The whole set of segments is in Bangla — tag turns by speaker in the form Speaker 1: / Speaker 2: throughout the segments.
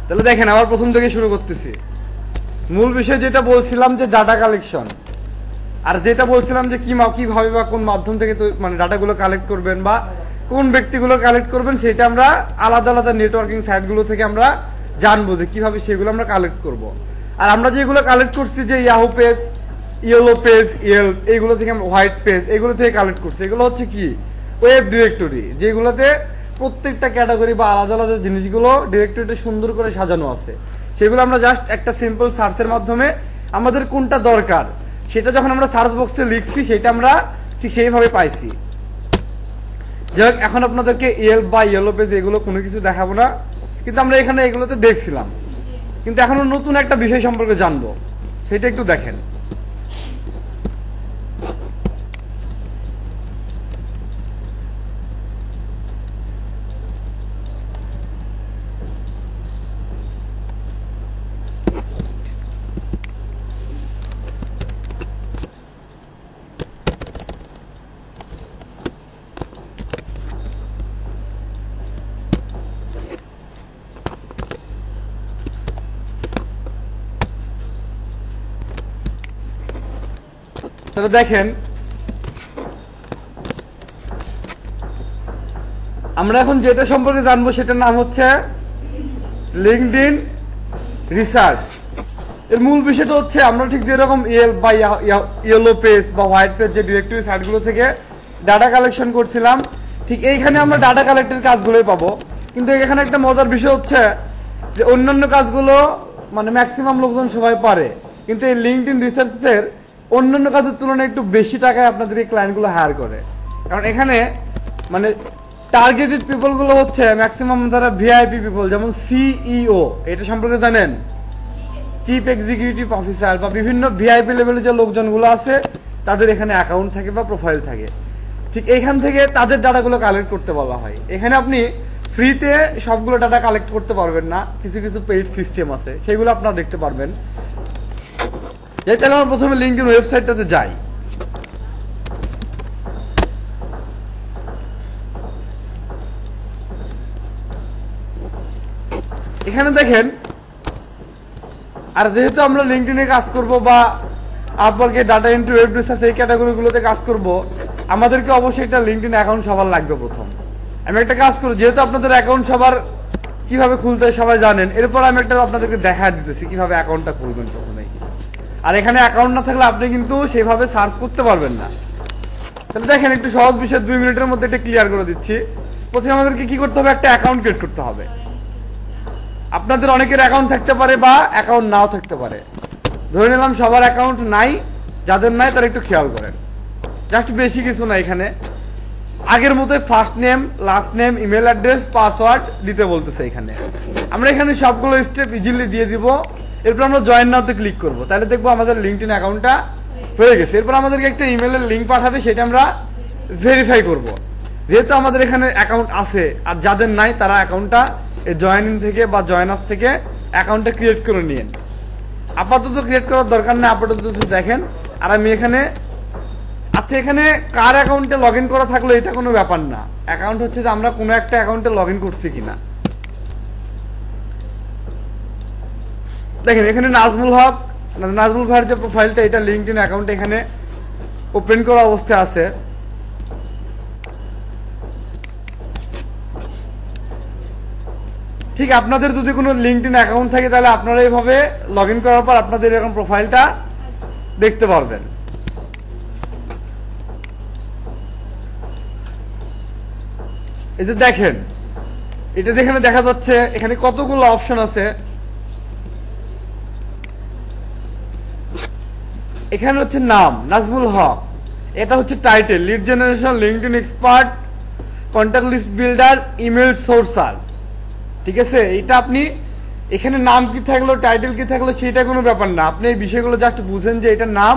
Speaker 1: তাহলে দেখেন আবার প্রথম থেকে শুরু করতেছি। মূল বিষয় যেটা বলছিলাম যে ডাটা কালেকশন, আর যেটা বলছিলাম যে কিভাবে বা কোন মাধ্যম থেকে মানে ডাটাগুলো কালেক্ট করবেন বা কোন ব্যক্তিগুলো কালেক্ট করবেন, সেটা আমরা আলাদা আলাদা নেটওয়ার্কিং সাইটগুলো থেকে আমরা জানবো যে কিভাবে সেগুলো আমরা কালেক্ট করব। আর আমরা যেগুলো কালেক্ট করছি যে ইয়াহু পেজ, ইয়েলো পেজ, এইগুলো থেকে আমরা হোয়াইট পেজ, এগুলো থেকে কালেক্ট করছি। এগুলো হচ্ছে কি ওয়েব ডিরেক্টরি, যেগুলোতে প্রত্যেকটা ক্যাটাগরি বা আলাদা আলাদা জিনিসগুলো ডিরেক্টরিতে সুন্দর করে সাজানো আছে। সেগুলো আমরা জাস্ট একটা সিম্পল সার্চের মাধ্যমে আমাদের কোনটা দরকার সেটা যখন আমরা সার্চ বক্সে লিখছি সেটা আমরা ঠিক সেইভাবে পাইছি। যাই হোক, এখন আপনাদেরকে বা ইয়েলো পেজ এগুলো কোনো কিছু দেখাবো না, কিন্তু আমরা এখানে এগুলোতে দেখছিলাম, কিন্তু এখনো নতুন একটা বিষয় সম্পর্কে জানবো, সেটা একটু দেখেন। তাহলে দেখেন, আমরা এখন যেটা সম্পর্কে জানবো সেটার নাম হচ্ছে লিঙ্কডইন রিসার্চ। এর মূল বিষয়টা হচ্ছে আমরা ঠিক যেরকম বা ইয়েলো পেজ বা হোয়াইট পেজ যে ডিরেক্টরি সাইটগুলো থেকে ডাটা কালেকশন করছিলাম, ঠিক এইখানে আমরা ডাটা কালেক্টের কাজগুলোই পাবো। কিন্তু এখানে একটা মজার বিষয় হচ্ছে যে অন্যান্য কাজগুলো মানে ম্যাক্সিমাম লোকজন সবাই পারে, কিন্তু এই লিঙ্কডইন রিসার্চের অন্যান্য কাজের তুলনায় একটু বেশি টাকায় আপনাদের এই ক্লায়েন্টগুলো হায়ার করে। কারণ এখানে মানে টার্গেটেড পিপলগুলো হচ্ছে ম্যাক্সিমাম তারা ভিআইপি পিপল, যেমন সিইও, এটা সম্পর্কে জানেন, চিফ এক্সিকিউটিভ অফিসার বা বিভিন্ন ভিআইপি লেভেলের যে লোকজনগুলো আছে তাদের এখানে অ্যাকাউন্ট থাকে বা প্রোফাইল থাকে। ঠিক এইখান থেকে তাদের ডাটাগুলো কালেক্ট করতে বলা হয়। এখানে আপনি ফ্রিতে সবগুলো ডাটা কালেক্ট করতে পারবেন না, কিছু কিছু পেইড সিস্টেম আছে, সেগুলো আপনারা দেখতে পারবেন। তাহলে আমরা প্রথমে লিঙ্কডইন ওয়েবসাইটটাতে যাই। এখানে দেখেন, আর যেহেতু আমরা লিঙ্কডইনে কাজ করব বা আপওয়ার্কে ডাটা এন্ট্রি, ওয়েব রিসার্চ এই ক্যাটাগরিগুলোতে কাজ করব, আমাদেরকে অবশ্যই একটা লিঙ্কডইন অ্যাকাউন্ট সবার লাগবে। প্রথম আমি একটা কাজ করব, যেহেতু আপনাদের অ্যাকাউন্ট সবার কিভাবে খুলতে সবাই জানেন, এরপর আমি একটা আপনাদেরকে দেখা দিতেছি কিভাবে অ্যাকাউন্টটা খুলবেন প্রথমেই। আর এখানে অ্যাকাউন্ট না থাকলে আপনি কিন্তু সেইভাবে সার্চ করতে পারবেন না। তাহলে দেখেন, একটু সহজ বিষয় 2 মিনিটের মধ্যে এটা ক্লিয়ার করে দিচ্ছি। প্রথমে আমাদেরকে কি করতে হবে, একটা অ্যাকাউন্ট ক্রিয়েট করতে হবে। আপনাদের অনেকের অ্যাকাউন্ট থাকতে পারে বা অ্যাকাউন্ট নাও থাকতে পারে। ধরে নিলাম সবার অ্যাকাউন্ট নাই, যাদের নাই তারা একটু খেয়াল করেন। জাস্ট বেশি কিছু না, এখানে আগের মতোই first name, last name, email address, password দিতে বলতেছে। এখানে আমরা এখানে সবগুলো স্টেপ ইজিলি দিয়ে দিব। এরপর আমরা জয়েন নাওতে ক্লিক করব, তাহলে দেখবো আমাদের লিঙ্কডইন অ্যাকাউন্টটা হয়ে গেছে। এরপর আমাদেরকে একটা ইমেলের লিঙ্ক পাঠাবে, সেটা আমরা ভেরিফাই করব। যেহেতু আমাদের এখানে অ্যাকাউন্ট আছে আর যাদের নাই তারা অ্যাকাউন্টটা জয়েন ইন থেকে বা জয়েন আস থেকে অ্যাকাউন্টটা ক্রিয়েট করে নিন। আপাতত ক্রিয়েট করার দরকার নেই, আপাতত দেখেন। আর আমি এখানে আচ্ছা, এখানে কার অ্যাকাউন্টে লগ ইন করা থাকলো এটা কোনো ব্যাপার না। অ্যাকাউন্ট হচ্ছে যে আমরা কোনো একটা অ্যাকাউন্টে লগ ইন করছি কিনা। দেখেন এখানে নাজমুল হক, নাজমুল ভাইয়ের যে প্রোফাইলটা, এটা লিঙ্কডইন অ্যাকাউন্ট এখানে ওপেন করা অবস্থায় আছে। ঠিক আপনাদের যদি কোনো লিঙ্কডইন অ্যাকাউন্ট থাকে তাহলে আপনারা এইভাবে লগ ইন করার পর আপনাদের এরকম প্রোফাইলটা দেখতে পারবেন। এই যে দেখেন, এটা এখানে দেখা যাচ্ছে এখানে কতগুলো অপশন আছে। এখানে হচ্ছে নাম নাজমুল হক, এটা হচ্ছে title lead generation, LinkedIn expert, contact list builder, email sourcer. ঠিক আছে, এটা আপনি এখানে নাম কি থাকলো, টাইটেল কি থাকলো সেটা কোনো ব্যাপার না। আপনি এই বিষয়গুলো জাস্ট বুঝেন যে এটা নাম,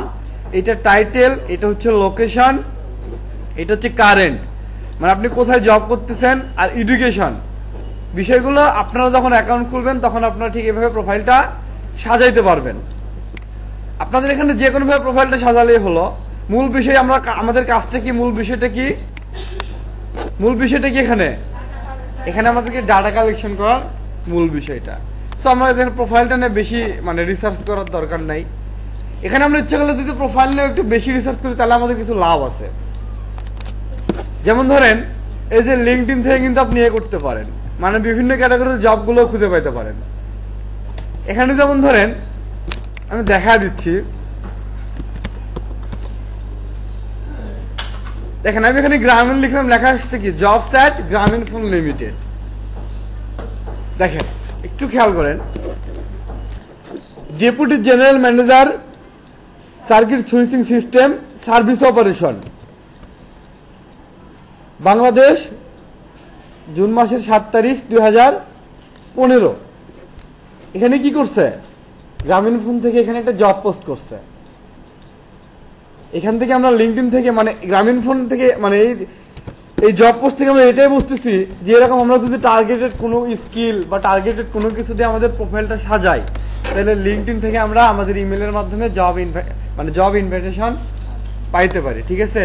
Speaker 1: এটা টাইটেল, এটা হচ্ছে লোকেশন, এটা হচ্ছে কারেন্ট, মানে আপনি কোথায় জব করতেছেন, আর এডুকেশন। বিষয়গুলো আপনারা যখন অ্যাকাউন্ট খুলবেন তখন আপনারা ঠিক এভাবে প্রোফাইলটা সাজাইতে পারবেন। আপনাদের এখানে যে কোনোভাবে প্রোফাইলটা সাজালেই হলো। মূল বিষয় আমরা আমাদের কাজটা কি, মূল বিষয়টা কি, মূল বিষয়টা কি এখানে এখানে আমাদেরকে ডাটা কালেকশন করার মূল বিষয়টা। সো আমরা এখানে প্রোফাইলটা নিয়ে বেশি মানে রিসার্চ করার দরকার নাই। এখানে আমরা ইচ্ছা করলে যদি প্রোফাইল নিয়ে একটু বেশি রিসার্চ করি তাহলে আমাদের কিছু লাভ আছে। যেমন ধরেন এই যে লিঙ্কডইন থেকে কিন্তু আপনি করতে পারেন, মানে বিভিন্ন ক্যাটাগরির জবগুলো খুঁজে পাইতে পারেন। এখানে যেমন ধরেন আমি দেখা দিচ্ছি, দেখেন আমি এখানে গ্রামীণ লিখলাম, লেখা আসছে কি জবস অ্যাট গ্রামীণ ফোন লিমিটেড। দেখেন একটু খেয়াল করেন, deputy general manager circuit switching system service operation, Bangladesh, June মাসের 7 তারিখ 2015। এখানে কি করছে, গ্রামীণ ফোন থেকে এখানে একটা জব পোস্ট করছে। এখান থেকে আমরা লিঙ্কডইন থেকে মানে গ্রামীণ ফোন থেকে মানে এই জব পোস্ট থেকে আমরা এটাই বুঝতেছি যে এরকম আমরা যদি টার্গেটেড কোনো স্কিল বা টার্গেটেড কোনো কিছু দিয়ে আমাদের প্রোফাইলটা সাজাই, তাহলে লিঙ্কডইন থেকে আমরা আমাদের ইমেলের মাধ্যমে জব ইনভাইটেশন পাইতে পারি। ঠিক আছে,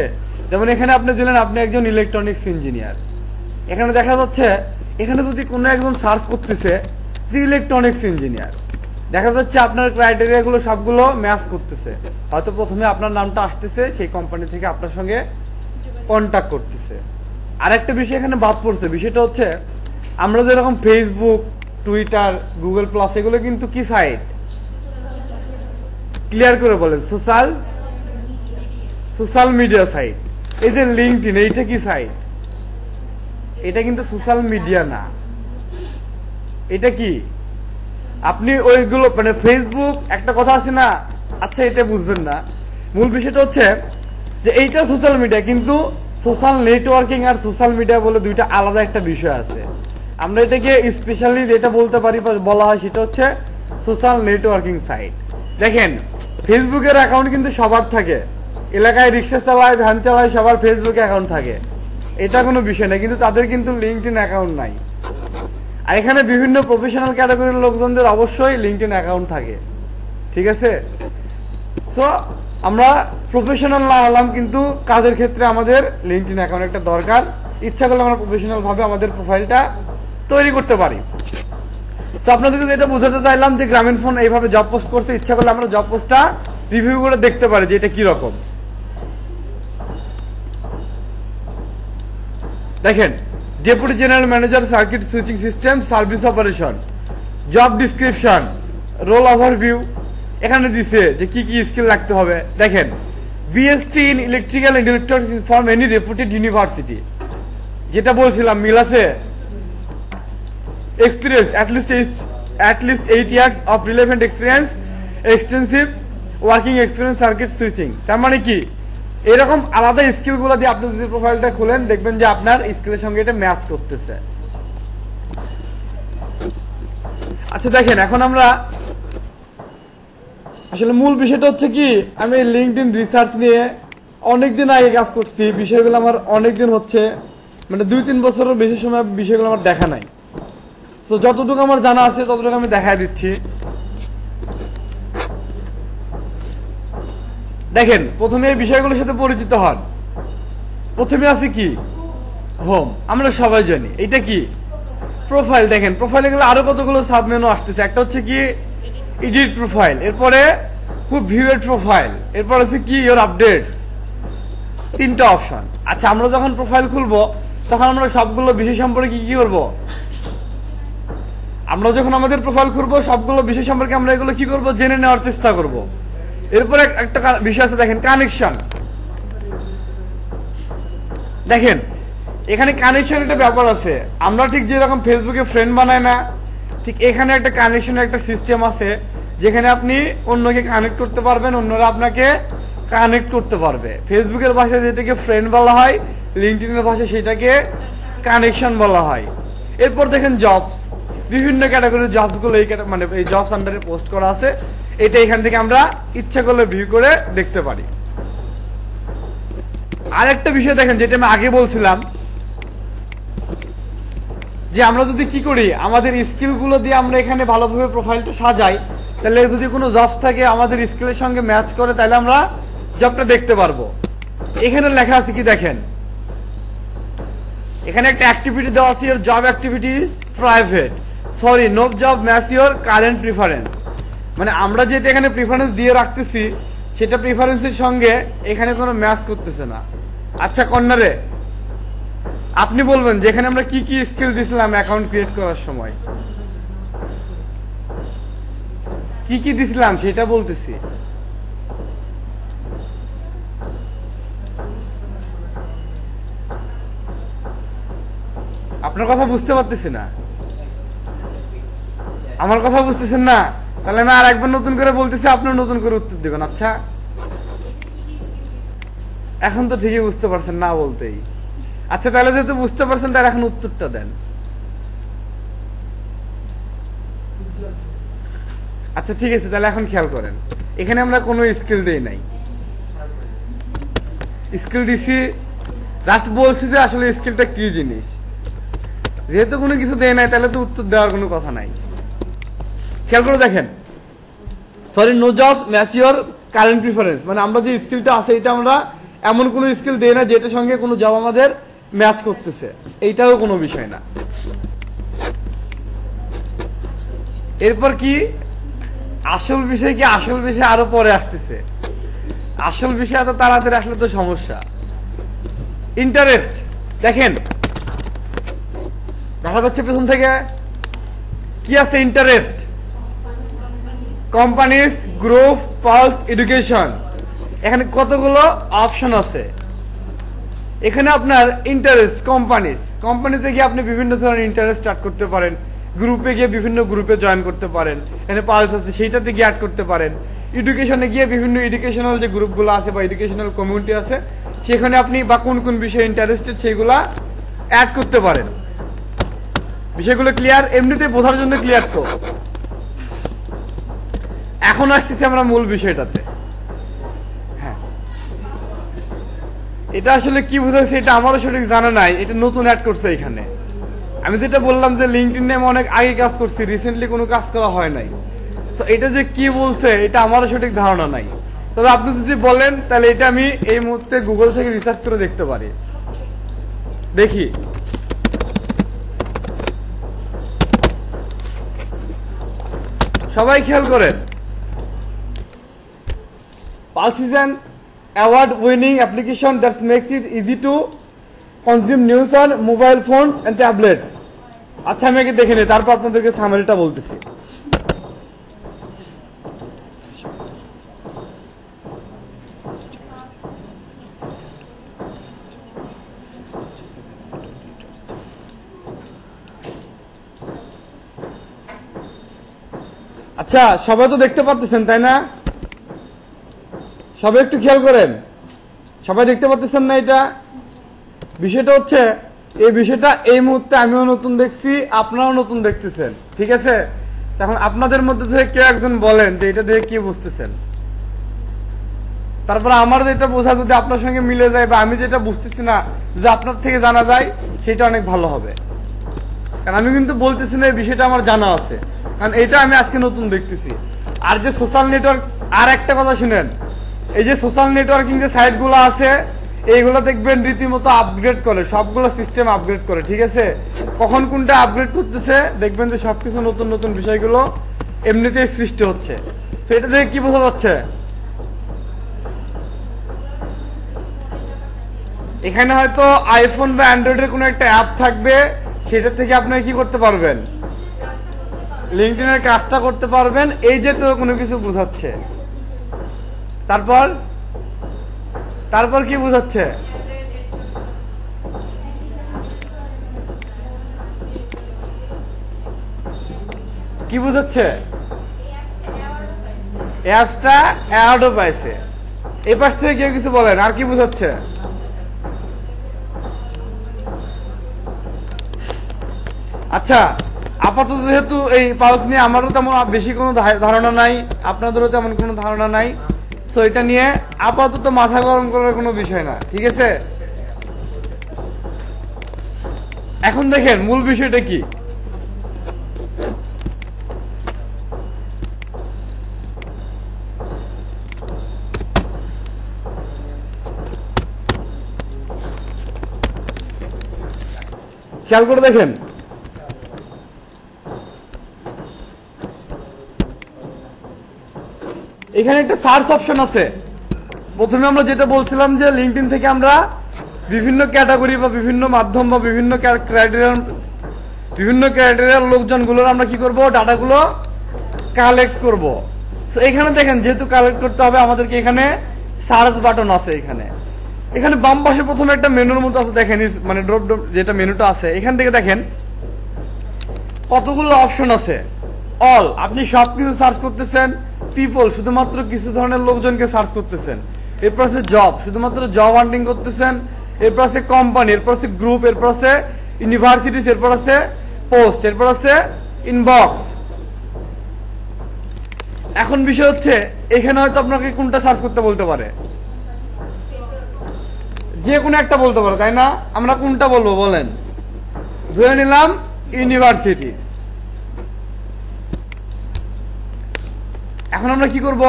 Speaker 1: যেমন এখানে আপনি দিলেন আপনি একজন ইলেকট্রনিক্স ইঞ্জিনিয়ার। এখানে দেখা যাচ্ছে এখানে যদি কোনো একজন সার্চ করতেছে যে ইলেকট্রনিক্স ইঞ্জিনিয়ার, দেখা যাচ্ছে আপনার ক্রাইটেরিয়াগুলো সবগুলো ম্যাচ করতেছে। হয়তো প্রথমে আপনার নামটা আসতেছে, সেই কোম্পানি থেকে আপনার সঙ্গে কন্ট্যাক্ট করতেছে। আরেকটা বিষয় এখানে বাদ পড়ছে, বিষয়টা হচ্ছে আমরা যেরকম ফেসবুক, টুইটার, গুগল প্লাস এগুলো কিন্তু কি সাইট, ক্লিয়ার করে বলেন, সোশ্যাল মিডিয়া সাইট। এই যে লিঙ্কডইন, এইটা কি সাইট, এটা কিন্তু সোশ্যাল মিডিয়া না। এটা কি আপনি ওইগুলো মানে ফেসবুক একটা কথা আছে না, আচ্ছা এটা বুঝবেন না। মূল বিষয়টা হচ্ছে যে এইটা সোশ্যাল মিডিয়া, কিন্তু সোশ্যাল নেটওয়ার্কিং আর সোশ্যাল মিডিয়া বলে দুইটা আলাদা একটা বিষয় আছে। আমরা এটাকে স্পেশালি যেটা বলতে পারি বলা হয় সেটা হচ্ছে সোশ্যাল নেটওয়ার্কিং সাইট। দেখেন ফেসবুকের অ্যাকাউন্ট কিন্তু সবার থাকে, এলাকায় রিক্সা চালায়, ভ্যান চালায়, সবার ফেসবুকে অ্যাকাউন্ট থাকে, এটা কোনো বিষয় না, কিন্তু তাদের কিন্তু লিঙ্কডইন অ্যাকাউন্ট নাই। আর এখানে বিভিন্ন প্রফেশনাল ক্যাটাগরির লোকজনদের অবশ্যই লিঙ্কডইন অ্যাকাউন্ট থাকে। ঠিক আছে, সো আমরা প্রফেশনাল না হলাম, কিন্তু কাজের ক্ষেত্রে আমাদের লিঙ্কডইন অ্যাকাউন্ট একটা দরকার। ইচ্ছা করলে আমরা প্রফেশনাল ভাবে আমাদের প্রোফাইলটা তৈরি করতে পারি। তো আপনাদেরকে যেটা বোঝাতে চাইলাম যে গ্রামীণ ফোন এইভাবে জব পোস্ট করছে, ইচ্ছা করলে আমরা জব পোস্টটা রিভিউ করে দেখতে পারি যে এটা কি রকম। দেখেন deputy general manager circuit switching system service operation, job description, role overview এখানে দিছে যে কি কি স্কিল রাখতে হবে। দেখেন BSc in electrical and electronics from any reputed university, যেটা বলছিলাম মিল আছে। Experience at least 8 years of relevant experience, extensive working experience circuit switching. তার মানে কি এরকম আলাদা স্কিলগুলো দিয়ে আপনি যদি প্রোফাইলটা খুলেন দেখবেন যে আপনার স্কিলের সঙ্গে এটা ম্যাচ করতেছে। আচ্ছা দেখেন এখন আমরা আসলে মূল বিষয়টা হচ্ছে কি, আমি লিঙ্কডইন রিসার্চ নিয়ে অনেকদিন আগে কাজ করছি, বিষয়গুলো আমার অনেকদিন হচ্ছে, মানে 2-3 বছরের বেশি সময় বিষয়গুলো আমার দেখা নাই। তো যতটুকু আমার জানা আছে ততটুকু আমি দেখাই দিচ্ছি। দেখেন প্রথমে এই বিষয়গুলোর সাথে পরিচিত হন। প্রথমে আছে কি হোম, আমরা সবাই জানি এটা কি প্রোফাইল। দেখেন প্রোফাইলে গেলে আরো কতগুলো সাব মেনু আসতেছে, একটা হচ্ছে কি এডিট প্রোফাইল, এরপরে খুব ভিউয়েড প্রোফাইল, এরপর আছে কি ইওর আপডেটস, 3টা অপশন। আচ্ছা আমরা যখন প্রোফাইল খুলবো তখন আমরা সবগুলো বিষয় সম্পর্কে কি করবো, আমরা যখন আমাদের প্রোফাইল খুলবো সবগুলো বিষয় সম্পর্কে আমরা এগুলো কি করবো জেনে নেওয়ার চেষ্টা করব। এরপরে একটা বিষয় আছে দেখেন কানেকশন। দেখেন এখানে কানেকশন একটা ব্যাপার আছে, আমরা ঠিক যেরকম ফেসবুকে ফ্রেন্ড বানাই না, ঠিক এখানে একটা কানেকশনের একটা সিস্টেম আছে যেখানে আপনি অন্যকে কানেক্ট করতে পারবেন, অন্যরা আপনাকে কানেক্ট করতে পারবে। ফেসবুকের ভাষায় যেটাকে ফ্রেন্ড বলা হয়, লিঙ্কডইনের ভাষায় সেটাকে কানেকশন বলা হয়। এরপর দেখেন জবস, বিভিন্ন ক্যাটাগরির জবসগুলো মানে এই জবস আন্ডারে পোস্ট করা আছে, এটা এখান থেকে আমরা ইচ্ছা করলে ভিউ করে দেখতে পারি। আরেকটা বিষয় দেখেন যেটা আমি আগে বলছিলাম যে আমরা যদি কি করি আমাদের স্কিলগুলো দিয়ে আমরা এখানে ভালোভাবে প্রোফাইলটা সাজাই, তাহলে যদি কোনো জবস থাকে আমাদের স্কিলের সঙ্গে ম্যাচ করে তাহলে আমরা জবটা দেখতে পারবো। এখানে লেখা আছে কি দেখেন, এখানে একটা অ্যাক্টিভিটি দেওয়া আছে, job activities private, sorry no job match your current preference, মানে আমরা যেটা এখানে প্রিফারেন্স দিয়ে রাখতেছি সেটা প্রিফারেন্সের সঙ্গে এখানে কোনো ম্যাচ করতেছে না। আচ্ছা কর্নারে আপনি বলবেন যে এখানে আমরা কি কি স্কিল দিছিলাম অ্যাকাউন্ট ক্রিয়েট করার সময়, কি কি দিছিলাম সেটা বলতেছি। আপনার কথা বুঝতে পারতেছি না, আমার কথা বুঝতেছেন না, তাহলে আমি আর একবার নতুন করে বলতেছি, আপনার নতুন করে উত্তর দিবেন। আচ্ছা এখন তো ঠিকই বুঝতে পারছেন না বলতেই। আচ্ছা তাহলে যেহেতু বুঝতে পারছেন তাহলে এখন উত্তরটা দেন। আচ্ছা ঠিক আছে, তাহলে এখন খেয়াল করেন, এখানে আমরা কোনো স্কিল দেই নাই, স্কিল দিছি জাস্ট বলছি যে আসলে স্কিলটা কি জিনিস। যেহেতু কোনো কিছু দেয় নাই তাহলে তো উত্তর দেওয়ার কোনো কথা নাই। খেয়াল করে দেখেন, sorry no jobs match your current preference, মানে আমরা যে স্কিলটা আছে এটা আমরা এমন কোনো স্কিল দেই না যেটার সঙ্গে কোনো জব আমাদের ম্যাচ করতেছে, এইটাও কোনো বিষয় না। এরপর কি আসল বিষয়, কি আসল বিষয় আরো পরে আসতেছে, আসল বিষয় এত তাড়াতাড়ি আসলে তো সমস্যা। ইন্টারেস্ট দেখেন দেখা যাচ্ছে পেছন থেকে কি আছে, interest, companies, group, pulse, education, এখানে কতগুলো অপশন আছে। এখানে আপনার ইন্টারেস্ট, কোম্পানিতে গিয়ে আপনি বিভিন্ন ধরনের ইন্টারেস্ট স্টার্ট করতে পারেন, গ্রুপে গিয়ে বিভিন্ন গ্রুপে জয়েন করতে পারেন, এখানে পালস আছে সেইটাতে গিয়ে অ্যাড করতে পারেন, এডুকেশনে গিয়ে বিভিন্ন এডুকেশনাল যে গ্রুপগুলো আছে বা এডুকেশনাল কমিউনিটি আছে সেখানে আপনি বা কোন কোন বিষয়ে ইন্টারেস্টেড সেইগুলা অ্যাড করতে পারেন। বিষয়গুলো ক্লিয়ার? এমনিতে বোঝার জন্য ক্লিয়ার তো। এখন আসতেছি আমরা মূল বিষয়টাতে। হ্যাঁ, এটা আসলে কি বোঝাচ্ছে এটা আমারও সঠিক জানা নাই, এটা নতুন অ্যাড করছে এখানে। আমি যেটা বললাম যে লিঙ্কডইন নিয়ে অনেক আগে কাজ করছি, রিসেন্টলি কোনো কাজ করা হয় নাই, তো এটা যে কি বলছে এটা আমারও সঠিক ধারণা নাই। তবে আপনি যদি বলেন তাহলে এটা আমি এই মুহূর্তে গুগল থেকে রিসার্চ করে দেখতে পারি। দেখি সবাই খেয়াল করেন, Pulse is an award-winning application that makes it easy to consume news on mobile phones and tablets. আচ্ছা আমি আগে দেখে নিই, তারপর আপনাদেরকে সামারিটা বলতেছি। আচ্ছা সবাই তো দেখতে পাচ্ছেন তাই না? সবাই একটু খেয়াল করেন, সবাই দেখতে পাচ্ছেন না? এটা বিষয়টা হচ্ছে, এই বিষয়টা এই মুহূর্তে আমিও নতুন দেখছি, আপনারাও নতুন দেখতেছেন, ঠিক আছে? তখন আপনাদের মধ্যে থেকে কেউ একজন বলেন যে এটা দেখে কি বুঝতেছেন, তারপর আমার যেটা বোঝা যদি আপনার সঙ্গে মিলে যায় বা আমি যেটা বুঝতেছি না যদি আপনার থেকে জানা যায় সেটা অনেক ভালো হবে। কারণ আমি কিন্তু বলতেছি না এই বিষয়টা আমার জানা আছে, কারণ এটা আমি আজকে নতুন দেখতেছি। আর যে সোশ্যাল নেটওয়ার্ক, আর একটা কথা শুনেন, এই যে সোশ্যাল নেটওয়ার্কিং যে সাইটগুলো আছে এইগুলো দেখবেন রীতিমতো আপগ্রেড করে, সবগুলো সিস্টেম আপগ্রেড করে, ঠিক আছে? কখন কোনটা আপগ্রেড করতেছে দেখবেন যে সবকিছু নতুন নতুন বিষয়গুলো এমনিতেই সৃষ্টি হচ্ছে। তো এটা দেখে কি বোঝা যাচ্ছে? এখানে হয়তো আইফোন বা অ্যান্ড্রয়েডের কোনো একটা অ্যাপ থাকবে, সেটা থেকে আপনি কি করতে পারবেন, লিঙ্কডইনের কাজটা করতে পারবেন। এই যে তো কোনো কিছু বোঝাচ্ছে, তারপর তারপর কি বোঝাচ্ছে? কি বোঝাচ্ছে? অ্যাপসটা অ্যাওয়ার্ডও পাইছে। এই পাশ থেকে কেউ কিছু বলেন, আর কি বোঝাচ্ছে? আচ্ছা আপাতত যেহেতু এই পালস নিয়ে আমারও তেমন বেশি কোনো ধারণা নাই, আপনাদেরও তেমন কোনো ধারণা নাই, তো এটা নিয়ে আপাতত মাথা গরম করার কোনো বিষয় না, ঠিক আছে? এখন দেখেন মূল বিষয়টা কি। খেয়াল করে দেখেন, এখানে একটা সার্চ অপশন আছে। প্রথমে আমরা যেটা বলছিলাম যে লিঙ্কডইন থেকে আমরা বিভিন্ন ক্যাটাগরি বা বিভিন্ন মাধ্যম বা বিভিন্ন ক্রাইটেরিয়ার লোকজনগুলোর আমরা কি করব, ডাটাগুলো কালেক্ট করব। সো এখানে দেখেন যেহেতু কালেক্ট করতে হবে আমাদেরকে এখানে সার্চ বাটন আছে। এখানে বাম পাশে প্রথমে একটা মেনুর মতো আছে, দেখেন মানে ড্রপ যেটা মেনুটা আছে, এখান থেকে দেখেন কতগুলো অপশন আছে। অল, আপনি সবকিছু সার্চ করতেছেন। পিপল, শুধুমাত্র কিছু ধরনের লোকজনকে সার্চ করতেছেন। এরপর আছে জব, শুধুমাত্র জব হান্টিং করতেছেন। এরপর আছে কোম্পানি, এরপর আছে গ্রুপ, এরপর আছে ইউনিভার্সিটিস, এরপর আছে পোস্ট, এরপর আছে ইনবক্স। এখন বিষয় হচ্ছে এখানে হয়তো আপনাকে কোনটা সার্চ করতে বলতে পারে, যে কোনো একটা বলতে পারে, তাই না? আমরা কোনটা বলবো বলেন? ধরে নিলাম ইউনিভার্সিটিস। এখন আমরা কি করব,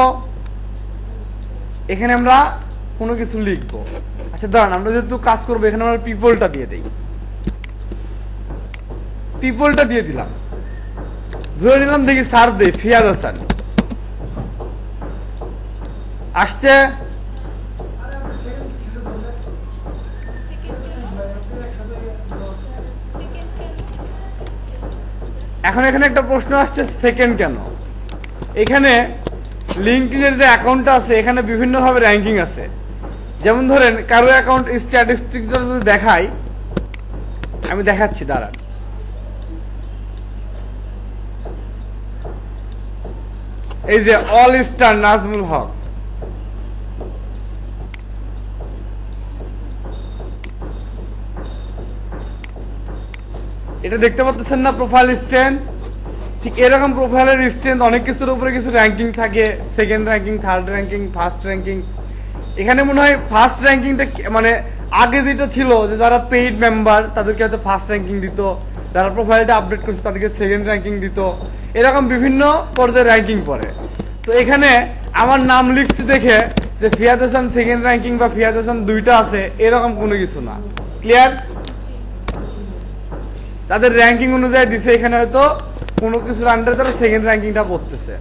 Speaker 1: এখানে আমরা কোনো কিছু লিখবো। আচ্ছা দাঁড়ান, আমরা যেহেতু কাজ করবো এখানে আমরা পিপলটা দিয়ে দিই। পিপলটা দিয়ে দিলাম, ধরে নিলাম, দেখি সার্চ দেই ফিয়াদ হাসান, আসছে। এখন এখানে একটা প্রশ্ন আসছে, সেকেন্ড কেন? এখানে লিঙ্কডইনের যে অ্যাকাউন্টটা আছে এখানে বিভিন্ন ভাবে র্যাঙ্কিং আছে। যেমন ধরেন কারো অ্যাকাউন্ট স্ট্যাটিস্টিক্স যদি দেখাই, আমি দেখাচ্ছি, দাঁড়ান। এই যে অল স্টার নাজমুল হক, এটা দেখতে পাচ্ছেন না প্রোফাইল স্ট্রেংথ? ঠিক এরকম প্রোফাইলের স্ট্রেংথ অনেক কিছুর উপরে কিছু র্যাঙ্কিং থাকে, second ranking, third ranking, first ranking. এখানে মনে হয় ফার্স্ট র্যাঙ্কিংটা মানে আগে যেটা ছিল যে যারা পেইড মেম্বার তাদেরকে হয়তো ফার্স্ট র্যাঙ্কিং দিত, যারা প্রোফাইলটা আপডেট করছে তাদেরকে সেকেন্ড র্যাঙ্কিং দিত, এরকম বিভিন্ন পর্যায়ে র্যাঙ্কিং পড়ে। তো এখানে আমার নাম লিখছি দেখে যে ফিয়াদ হাসান সেকেন্ড র্যাঙ্কিং বা ফিয়াদ হাসান দুইটা আছে এরকম কোনো কিছু না। ক্লিয়ার? তাদের র্যাঙ্কিং অনুযায়ী দিছে, এখানে হয়তো কোনো কিছুর আন্ডারে তারা সেকেন্ড র্যাঙ্কিংটা পড়তেছে।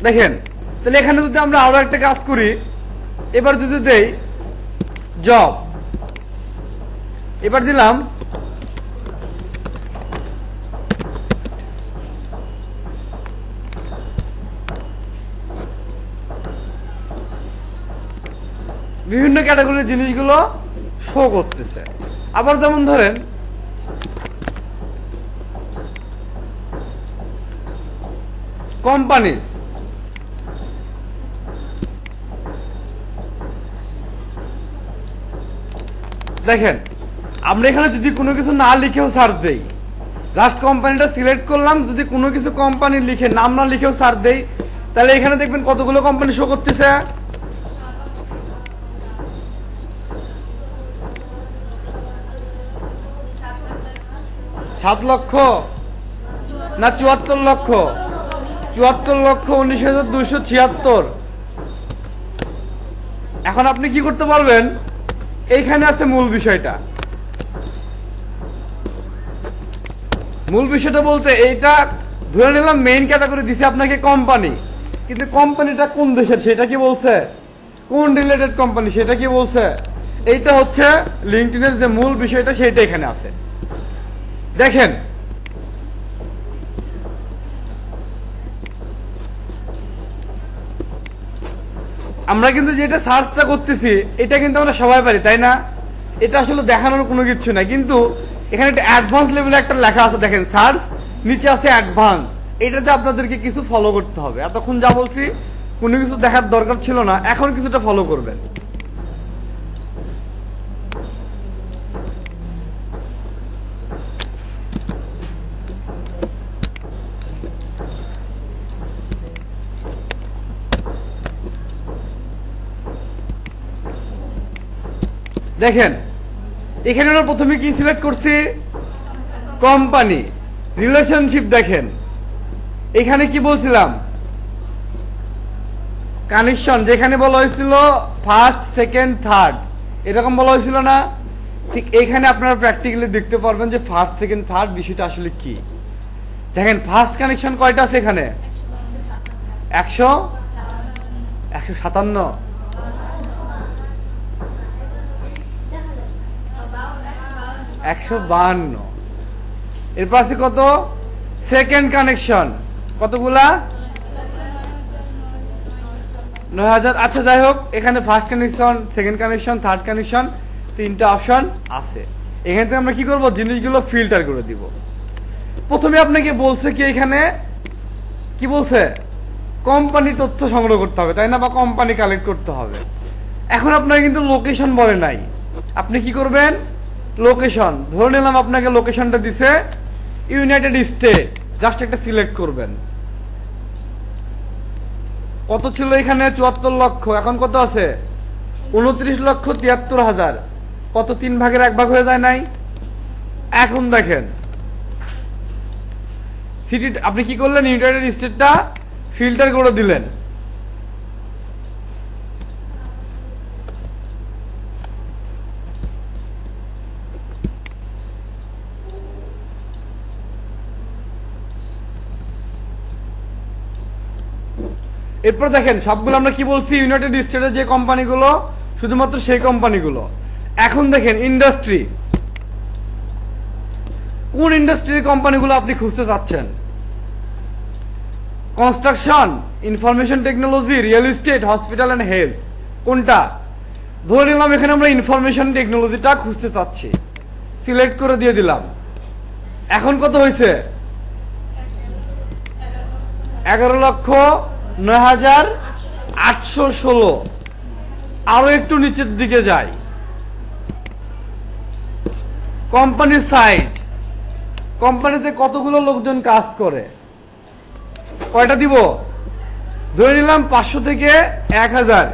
Speaker 1: দেখেন, তাহলে এখানে যদি আমরা আরো একটা কাজ করি, এবার যদি দেই জব, এবার দিলাম বিভিন্ন ক্যাটাগরির জিনিসগুলো শো করতেছে। আবার যেমন ধরেন কোম্পানিজ, দেখেন আমরা এখানে যদি কোনো কিছু না লিখেও সার্চ দেই, লাস্ট কোম্পানিটা সিলেক্ট করলাম, যদি কোনো কিছু কোম্পানি লিখে নাম না লিখেও সার্চ দেই, তাহলে এখানে দেখবেন কতগুলো কোম্পানি শো করতেছে। 7 লক্ষ না 74 লক্ষ? 74,19,276। এখন আপনি কি করতে পারবেন, এইখানে আছে মূল বিষয়টা। মূল বিষয়টা বলতে এইটা ধরে নিলাম মেইন ক্যাটাগরি দিছে আপনাকে কোম্পানি, কিন্তু কোম্পানিটা কোন দেশের সেটা কি বলছে, কোন রিলেটেড কোম্পানি সেটা কি বলছে। এইটা হচ্ছে লিঙ্কডইনের যে মূল বিষয়টা সেটা এখানে আছে। দেখেন আমরা কিন্তু যেটা সার্চটা করতেছি এটা কিন্তু আমরা সবাই পারি, তাই না? এটা আসলে দেখানোর কোনো কিছু নাই, কিন্তু এখানে একটা অ্যাডভান্স লেভেলে একটা লেখা আছে, দেখেন সার্চ, নিচে আছে অ্যাডভান্স। এটাতে আপনাদেরকে কিছু ফলো করতে হবে। এতক্ষণ যা বলছি কোনো কিছু দেখার দরকার ছিল না, এখন কিছুটা ফলো করবেন। দেখেন এখানে আমরা প্রথমে কি সিলেক্ট করছি, কোম্পানি। রিলেশনশিপ দেখেন এখানে কি বলছিলাম, কানেকশন, যেখানে বলা হয়েছিল ফার্স্ট, সেকেন্ড, থার্ড, এরকম বলা হয়েছিল না? ঠিক এইখানে আপনারা প্র্যাকটিক্যালি দেখতে পারবেন যে ফার্স্ট সেকেন্ড থার্ড বিষয়টা আসলে কি। দেখেন ফার্স্ট কানেকশন কয়টা আছে এখানে? 157। এরপর আছে কত? সেকেন্ড কানেকশন কতগুলা? 9000। আচ্ছা যাই হোক, এখানে first connection, second connection, third connection, তিনটা অপশন আছে। এখান থেকে আমরা কি করব? জিনিসগুলো ফিল্টার করে দিব। প্রথমে আপনাকে বলছে কি, এখানে কি বলছে? কোম্পানি তথ্য সংগ্রহ করতে হবে, তাই না? বা কোম্পানি কালেক্ট করতে হবে। এখন আপনাকে কিন্তু লোকেশন বলে নাই। আপনি কি করবেন? লোকেশন ধরে নিলাম, আপনাকে লোকেশনটা দিছে ইউনাইটেড স্টেট, জাস্ট একটা সিলেক্ট করবেন। কত ছিল এখানে? 74 লক্ষ। এখন কত আছে? 29,73,000। কত? 3 ভাগের 1 ভাগ হয়ে যায় নাই? এখন দেখেন সিটি, আপনি কি করলেন? ইউনাইটেড স্টেটটা ফিল্টার করে দিলেন। এরপর দেখেন সবগুলো আমরা কি বলছি? ইউনাইটেড স্টেটের যে কোম্পানিগুলো, শুধুমাত্র সেই কোম্পানিগুলো। এখন দেখেন ইন্ডাস্ট্রি, কোন ইন্ডাস্ট্রির কোম্পানিগুলো আপনি খুঁজতে চাচ্ছেন? Construction, information technology, real estate, hospital and health, কোনটা? ধরে নিলাম এখানে আমরা ইনফরমেশন টেকনোলজিটা খুঁজতে চাচ্ছি, সিলেক্ট করে দিয়ে দিলাম। এখন কত হয়েছে? 11,09,816। আরো একটু নিচের দিকে যাই, কোম্পানির সাইজ, কোম্পানিতে কতগুলো লোকজন কাজ করে, কয়টা দিব? ধরে নিলাম 500 থেকে 1000।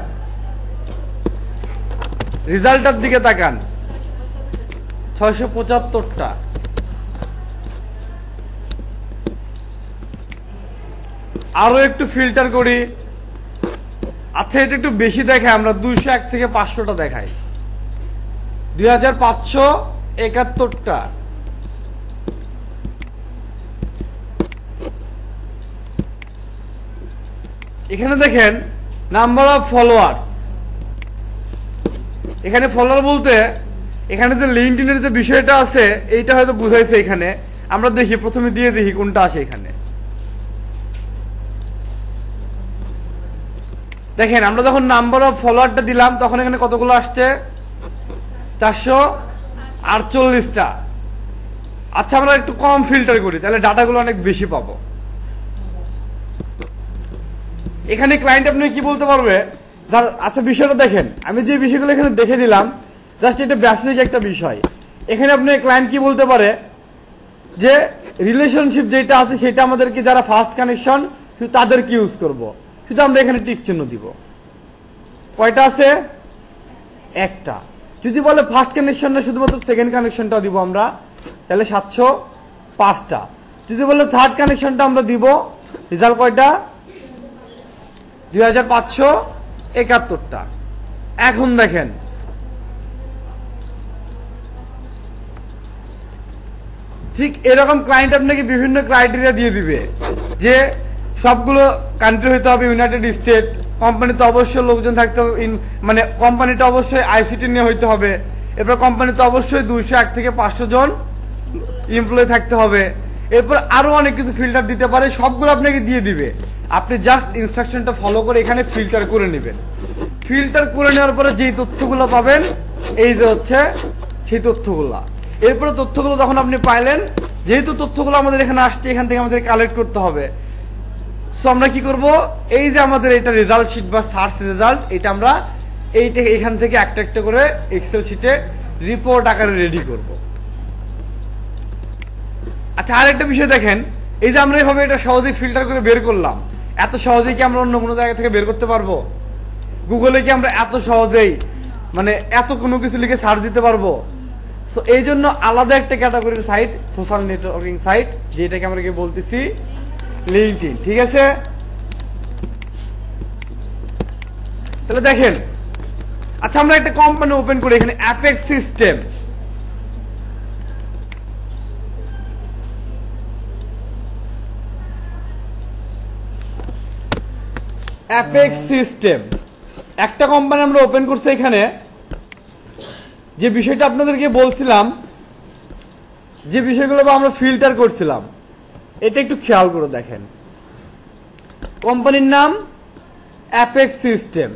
Speaker 1: রেজাল্টের দিকে তাকান, 675টা। আরো একটু ফিল্টার করি। আচ্ছা এটা একটু বেশি দেখায়, আমরা 201 থেকে 500টা দেখাই। 2571টা। এখানে দেখেন নাম্বার অফ ফলোয়ার্স। এখানে ফলোয়ার বলতে এখানে যে লিঙ্কডইনের যে বিষয়টা আছে এইটা হয়তো বুঝাইছে। এখানে আমরা দেখি, প্রথমে দিয়ে দেখি কোনটা আসে। এখানে দেখেন আমরা যখন নাম্বার অফ ফলোয়ারটা দিলাম তখন এখানে কতগুলো আসছে? 448টা। আচ্ছা আমরা একটু কম ফিল্টার করি, তাহলে ডাটাগুলো অনেক বেশি পাবো। এখানে ক্লায়েন্ট আপনি কি বলতে পারবে? আচ্ছা বিষয়টা দেখেন, আমি যে বিষয়গুলো এখানে দেখে দিলাম জাস্ট এটা বেসিক একটা বিষয়। এখানে আপনি ক্লায়েন্ট কি বলতে পারে যে রিলেশনশিপ যেটা আছে সেটা আমাদেরকে, যারা ফার্স্ট কানেকশন শুধু তাদেরকে ইউজ করব, শুধু আমরা এখানে টিক চিহ্ন দিব। কয়টা আছে? একটা। যদি বলে ফার্স্ট কানেকশন না শুধুমাত্র সেকেন্ড কানেকশনটা দিব আমরা, তাহলে 705টা। যদি বলে থার্ড কানেকশনটা আমরা দিব, রেজাল্ট কয়টা? 2571টা। এখন দেখেন ঠিক এরকম ক্লায়েন্ট আপনাকে বিভিন্ন ক্রাইটেরিয়া দিয়ে দিবে যে সবগুলো কান্ট্রি হইতে হবে ইউনাইটেড স্টেট, কোম্পানিতে অবশ্যই লোকজন থাকতে হবে, মানে কোম্পানিটা অবশ্যই আইসিটি নিয়ে হইতে হবে, এরপর কোম্পানিতে অবশ্যই 201 থেকে 500 জন এমপ্লয়ি থাকতে হবে, এরপর আরো অনেক কিছু ফিল্টার দিতে পারে। সবগুলো আপনাকে দিয়ে দিবে, আপনি জাস্ট ইনস্ট্রাকশনটা ফলো করে এখানে ফিল্টার করে নেবেন। ফিল্টার করে নেওয়ার পরে যেই তথ্যগুলো পাবেন এই যে হচ্ছে সেই তথ্যগুলো। এরপরে তথ্যগুলো যখন আপনি পাইলেন, যেহেতু তথ্যগুলো আমাদের এখানে আসছে, এখান থেকে আমাদের কালেক্ট করতে হবে। সো আমরা কি করব? এই যে আমাদের এটা রেজাল্ট শিট বা সার্চ রেজাল্ট, এটা আমরা এইটা এখান থেকে একটা একটা করে এক্সেল শিটে রিপোর্ট আকারে রেডি করব। আচ্ছা আরেকটা বিষয় দেখেন, এই যে আমরা এইভাবে এটা সহজেই ফিল্টার করে বের করলাম, এত সহজেই কি আমরা অন্য কোনো জায়গা থেকে বের করতে পারবো? গুগলে কি আমরা এত সহজেই মানে এত কোনো কিছু লিখে সার্চ দিতে পারবো? সো এই জন্য আলাদা একটা ক্যাটাগরির সাইট, সোশ্যাল নেটওয়ার্কিং সাইট, যেটাকে আমরা কি বলতেছি লিঙ্কডইন। ঠিক আছে, তাহলে দেখেন আচ্ছা আমরা একটা কোম্পানি ওপেন করি এখানে অ্যাপেক্স সিস্টেম। অ্যাপেক্স সিস্টেম একটা কোম্পানি আমরা ওপেন করছি। এখানে যে বিষয়টা আপনাদেরকে বলছিলাম, যে বিষয়গুলো আমরা ফিল্টার করছিলাম, এটা একটু খেয়াল করে দেখেন। কোম্পানির নাম অ্যাপেক্স সিস্টেম।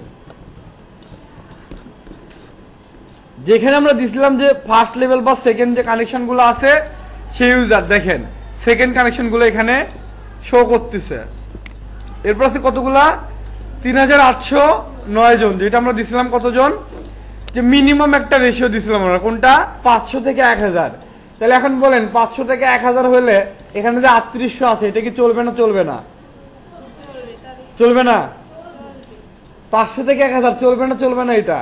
Speaker 1: যেখানে আমরা দিছিলাম যে ফার্স্ট লেভেল বা সেকেন্ড যে কানেকশনগুলো আছে সেই ইউজার দেখেন সেকেন্ড কানেকশনগুলো এখানে শো করতেছে। এরপর আছে কতগুলা 3809 জন, যেটা আমরা দিছিলাম কতজন, যে মিনিমাম একটা রেশিও দিছিলাম আমরা, কোনটা 500 থেকে 1000। তাহলে এখন বলেন 500 থেকে 1000 হলে এখানে যে 3800 আছে এটা কি চলবে না চলবে না? চলবে না। 500 থেকে 1000 চলবে না চলবে না? এটা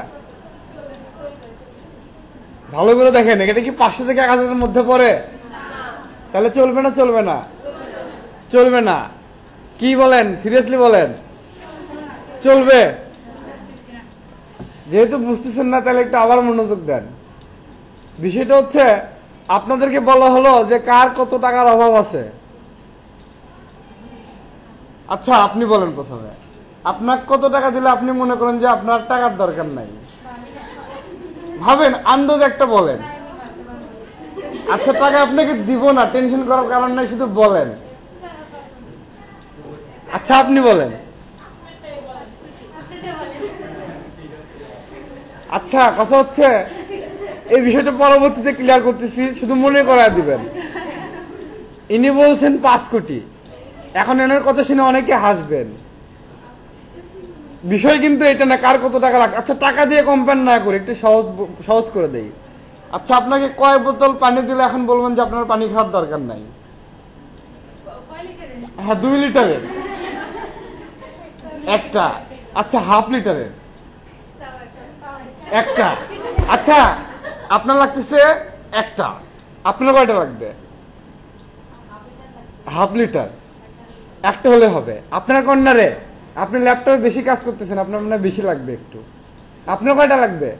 Speaker 1: ভালো করে দেখেন, এটা কি 500 থেকে 1000 এর মধ্যে পড়ে? তাহলে চলবে না চলবে না? চলবে না। কি বলেন, সিরিয়াসলি বলেন চলবে? যেহেতু বুঝতেছেন না তাহলে একটু আবার মনোযোগ দেন। বিষয়টা হচ্ছে আপনাদেরকে বলা হলো যে কার কত টাকার অভাব আছে। আচ্ছা আপনি বলেন প্রথমে, আপনার কত টাকা দিলে আপনি মনে করেন যে আপনার টাকার দরকার নাই? ভাবেন, আন্দাজ একটা বলেন। আচ্ছা টাকা আপনাকে দিব না, টেনশন করার কারণ নাই, শুধু বলেন। আচ্ছা আপনি বলেন। আচ্ছা কথা হচ্ছে এই বিষয়টা পরবর্তীতে ক্লিয়ার করতেছি, শুধু মনে করায় দিবেন। ইনি বলছেন 5 কোটি। এখন এনার কথা শুনে অনেকে হাসবেন, বিষয় কিন্তু এটা না কার কত টাকা লাগে। আচ্ছা টাকা দিয়ে কম্পেয়ার না করে একটু সহজ করে দেই। আচ্ছা আপনাকে কয় বোতল পানি দিলে এখন বলবেন যে আপনার পানি খাওয়ার দরকার নাই? হ্যাঁ 2 লিটারের একটা। আচ্ছা হাফ লিটারের একটা। আচ্ছা আপনার লাগতেছে একটা, আপনার কয়টা লাগবে? Half litre. একটা হলে হবে। আপনার কর্নারে আপনি ল্যাপটপে বেশি কাজ করতেছেন, আপনার মনে বেশি লাগবে একটু। আপনার কয়টা লাগবে?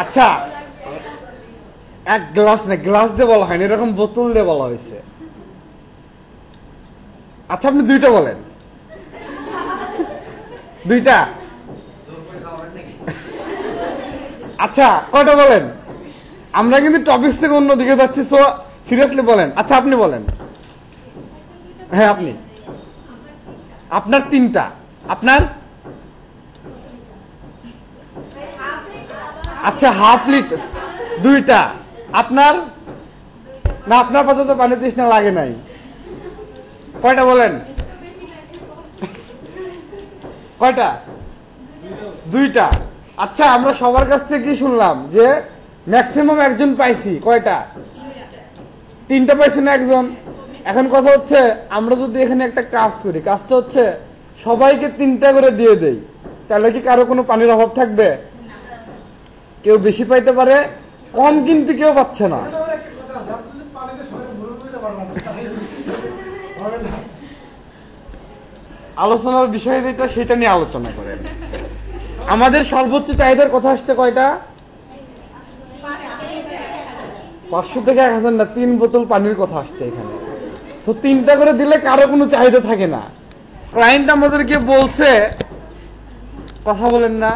Speaker 1: আচ্ছা এক গ্লাস না, গ্লাস দিয়ে বলা হয়নি, এরকম বোতল দিয়ে বলা হয়েছে। আচ্ছা আপনি 2টা বলেন। 2টা। আচ্ছা কয়টা বলেন? আমরা কিন্তু টপিক থেকে অন্যদিকে যাচ্ছি, সো সিরিয়াসলি বলেন। আচ্ছা আপনি বলেন। হ্যাঁ আপনি, আপনার 3টা। আপনার? আচ্ছা হাফ লিটার 2টা। আপনার? না আপনার পর্যন্ত পানি তৃষ্ণা লাগে নাই। কয়টা বলেন? কয়টা? 2টা। আচ্ছা আমরা সবার কাছ থেকে কি শুনলাম যে ম্যাক্সিমাম একজন পাইছি, কয়টা? 3টা পাইছি না একজন। এখন কথা হচ্ছে আমরা যদি এখানে একটা কাজ করি, কাজটা হচ্ছে সবাইকে 3টা করে দিয়ে দেই, তাহলে কি কারো কোনো পানির অভাব থাকবে? কেউ বেশি পাইতে পারে, কম কিন্তু কেউ পাচ্ছে না। আলোচনার বিষয় যেটা সেটা নিয়ে আলোচনা করেন। আমাদের সর্বোচ্চ চাহিদার কথা আসছে কয়টা? 500 থেকে 1000 না, 3 বোতল পানির কথা আসছে এখানে। তো 3টা করে দিলে কারো কোনো চাহিদা থাকে না। ক্লায়েন্ট আমাদেরকে বলছে, কথা বলেন না,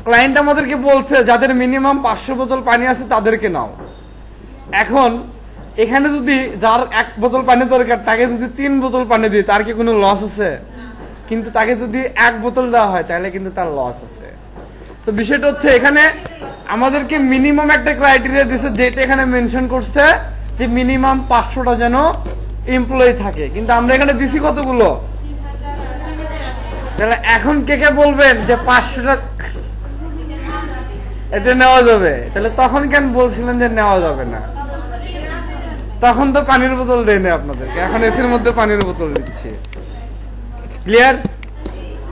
Speaker 1: ক্লায়েন্ট আমাদেরকে বলছে যাদের মিনিমাম 500 বোতল পানি আছে তাদেরকে নাও। এখন এখানে যদি যার 1 বোতল পানি দরকার তাকে যদি 3 বোতল পানি দিই, তার কি কোনো লস আছে? কিন্তু তাকে যদি 1 বোতল দেওয়া হয় তাহলে কিন্তু তার লস আছে। তো বিষয়টা হচ্ছে এখানে আমাদেরকে মিনিমাম একটা ক্রাইটেরিয়া দিচ্ছে, যেটা এখানে মেনশন করছে যে মিনিমাম 500টা যেন এমপ্লয়ি থাকে, কিন্তু আমরা এখানে দিছি কতগুলো? তাহলে এখন কে কে বলবেন যে 500টা এটা নেওয়া যাবে? তাহলে তখন কেন বলছিলেন যে নেওয়া যাবে না? তখন তো পানির বোতল দেয়নি আপনাদেরকে, এখন এসির মধ্যে পানির বোতল দিচ্ছি। ক্লিয়ার?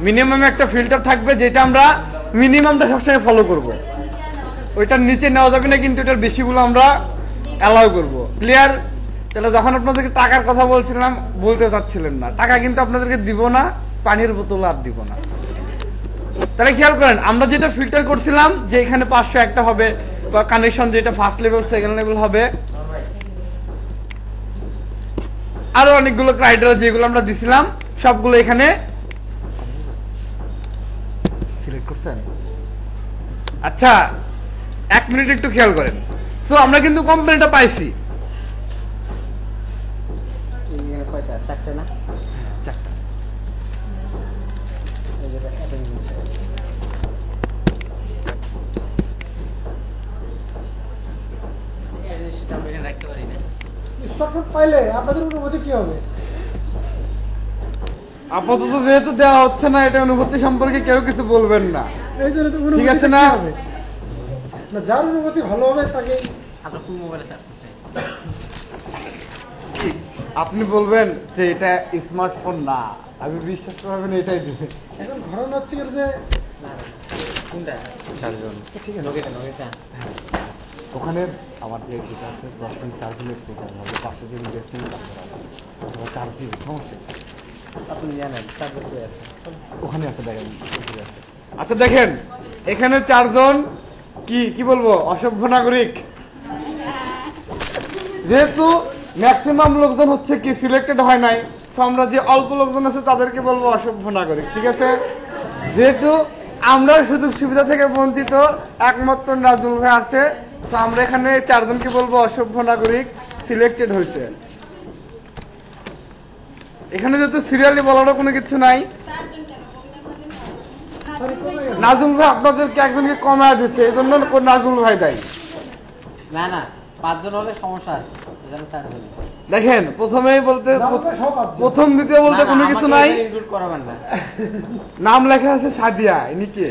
Speaker 1: মিনিমাম একটা ফিল্টার থাকবে, যেটা আমরা মিনিমামটা সবসময় ফলো করব। ওইটার নিচে নেওয়া যাবে না, কিন্তু এটার বেশিগুলো আমরা অ্যালাউ করব। ক্লিয়ার? তাহলে যখন আপনাদেরকে টাকার কথা বলছিলাম, বলতে চাচ্ছিলেন না, টাকা কিন্তু আপনাদেরকে দিব না, পানির বোতল আর দিব না। তাহলে খেয়াল করেন আমরা যেটা ফিল্টার করছিলাম যে এখানে 500 একটা হবে বা কানেকশন যেটা ফার্স্ট লেভেল সেকেন্ড লেভেল হবে, আরো অনেকগুলো ক্রাইটেরিয়া যেগুলো আমরা দিছিলাম সবগুলো এখানে সিলেক্ট করছেন। আচ্ছা 1 মিনিট একটু খেয়াল করেন। সো আমরা কিন্তু কোম্পানিটা পাইছি,
Speaker 2: চারটে না,
Speaker 1: চারটা।
Speaker 2: রাখতে পারি না।
Speaker 3: স্মার্টফোন পাইলে আপনাদের অনুভূতি কি হবে?
Speaker 1: আপাতত যেহেতু দেওয়া হচ্ছে না, এটা অনুভূতি সম্পর্কে কেউ কিছু বলবেন না,
Speaker 3: এই জন্য তো
Speaker 1: ঠিক আছে
Speaker 3: অনুভূতি
Speaker 1: না?
Speaker 3: কি হবে? না, যার অনুভূতি ভালো হবে তাকে।
Speaker 2: আপনার কোন মোবাইলে চার্জ আছে?
Speaker 1: আপনি বলবেন যে এটা স্মার্টফোন না, আমি বিশ্বাস করবেন এটাই দিবে।
Speaker 3: এখন ঘটনা হচ্ছে কি যে
Speaker 2: না কোনটা?
Speaker 1: চারজন ঠিক আছে,
Speaker 2: নগেটা নগেটা।
Speaker 1: ওখানে আমার যে যেটা আছে 10 মিনিট চার্জ দিলে চার্জ হবে, 500 জিবি বেস্টিং চার্জ হবে, অথবা চার্জ দিবে সমস্যা নেই।
Speaker 2: আপনি জানেন চার্জার কই আছে?
Speaker 1: ওখানে একটা দেখেন ঠিক আছে। আচ্ছা দেখেন এখানে 4 জন কি বলবো অসভ্য নাগরিক, যেহেতু ম্যাক্সিমাম লোকজন হচ্ছে কি সিলেক্টেড হয় নাই, সো আমরা যে অল্প লোকজন আছে তাদেরকে বলবো অসভ্য নাগরিক, ঠিক আছে? যেহেতু আমরা সুযোগ সুবিধা থেকে বঞ্চিত, একমাত্র নাজমুল ভাই আছে, তো আমরা এখানে 4 জনকে বলবো অসভ্য নাগরিক সিলেক্টেড হয়েছে। এখানে যেহেতু সিরিয়ালি বলারও কোনো কিছু নাই, নাজমুল ভাই আপনাদেরকে একজনকে কমায় দিচ্ছে, এই জন্য নাজমুল ভাই দেয়।
Speaker 2: না না 5 জন হলে সমস্যা আছে, এজন্য 4 জন।
Speaker 1: দেখেন প্রথমেই বলতে প্রথম দ্বিতীয় বলতে কোনো কিছু নাই,
Speaker 2: ইনক্লুড করাবেন না।
Speaker 1: নাম লেখা আছে সাদিয়া, ইনি কে?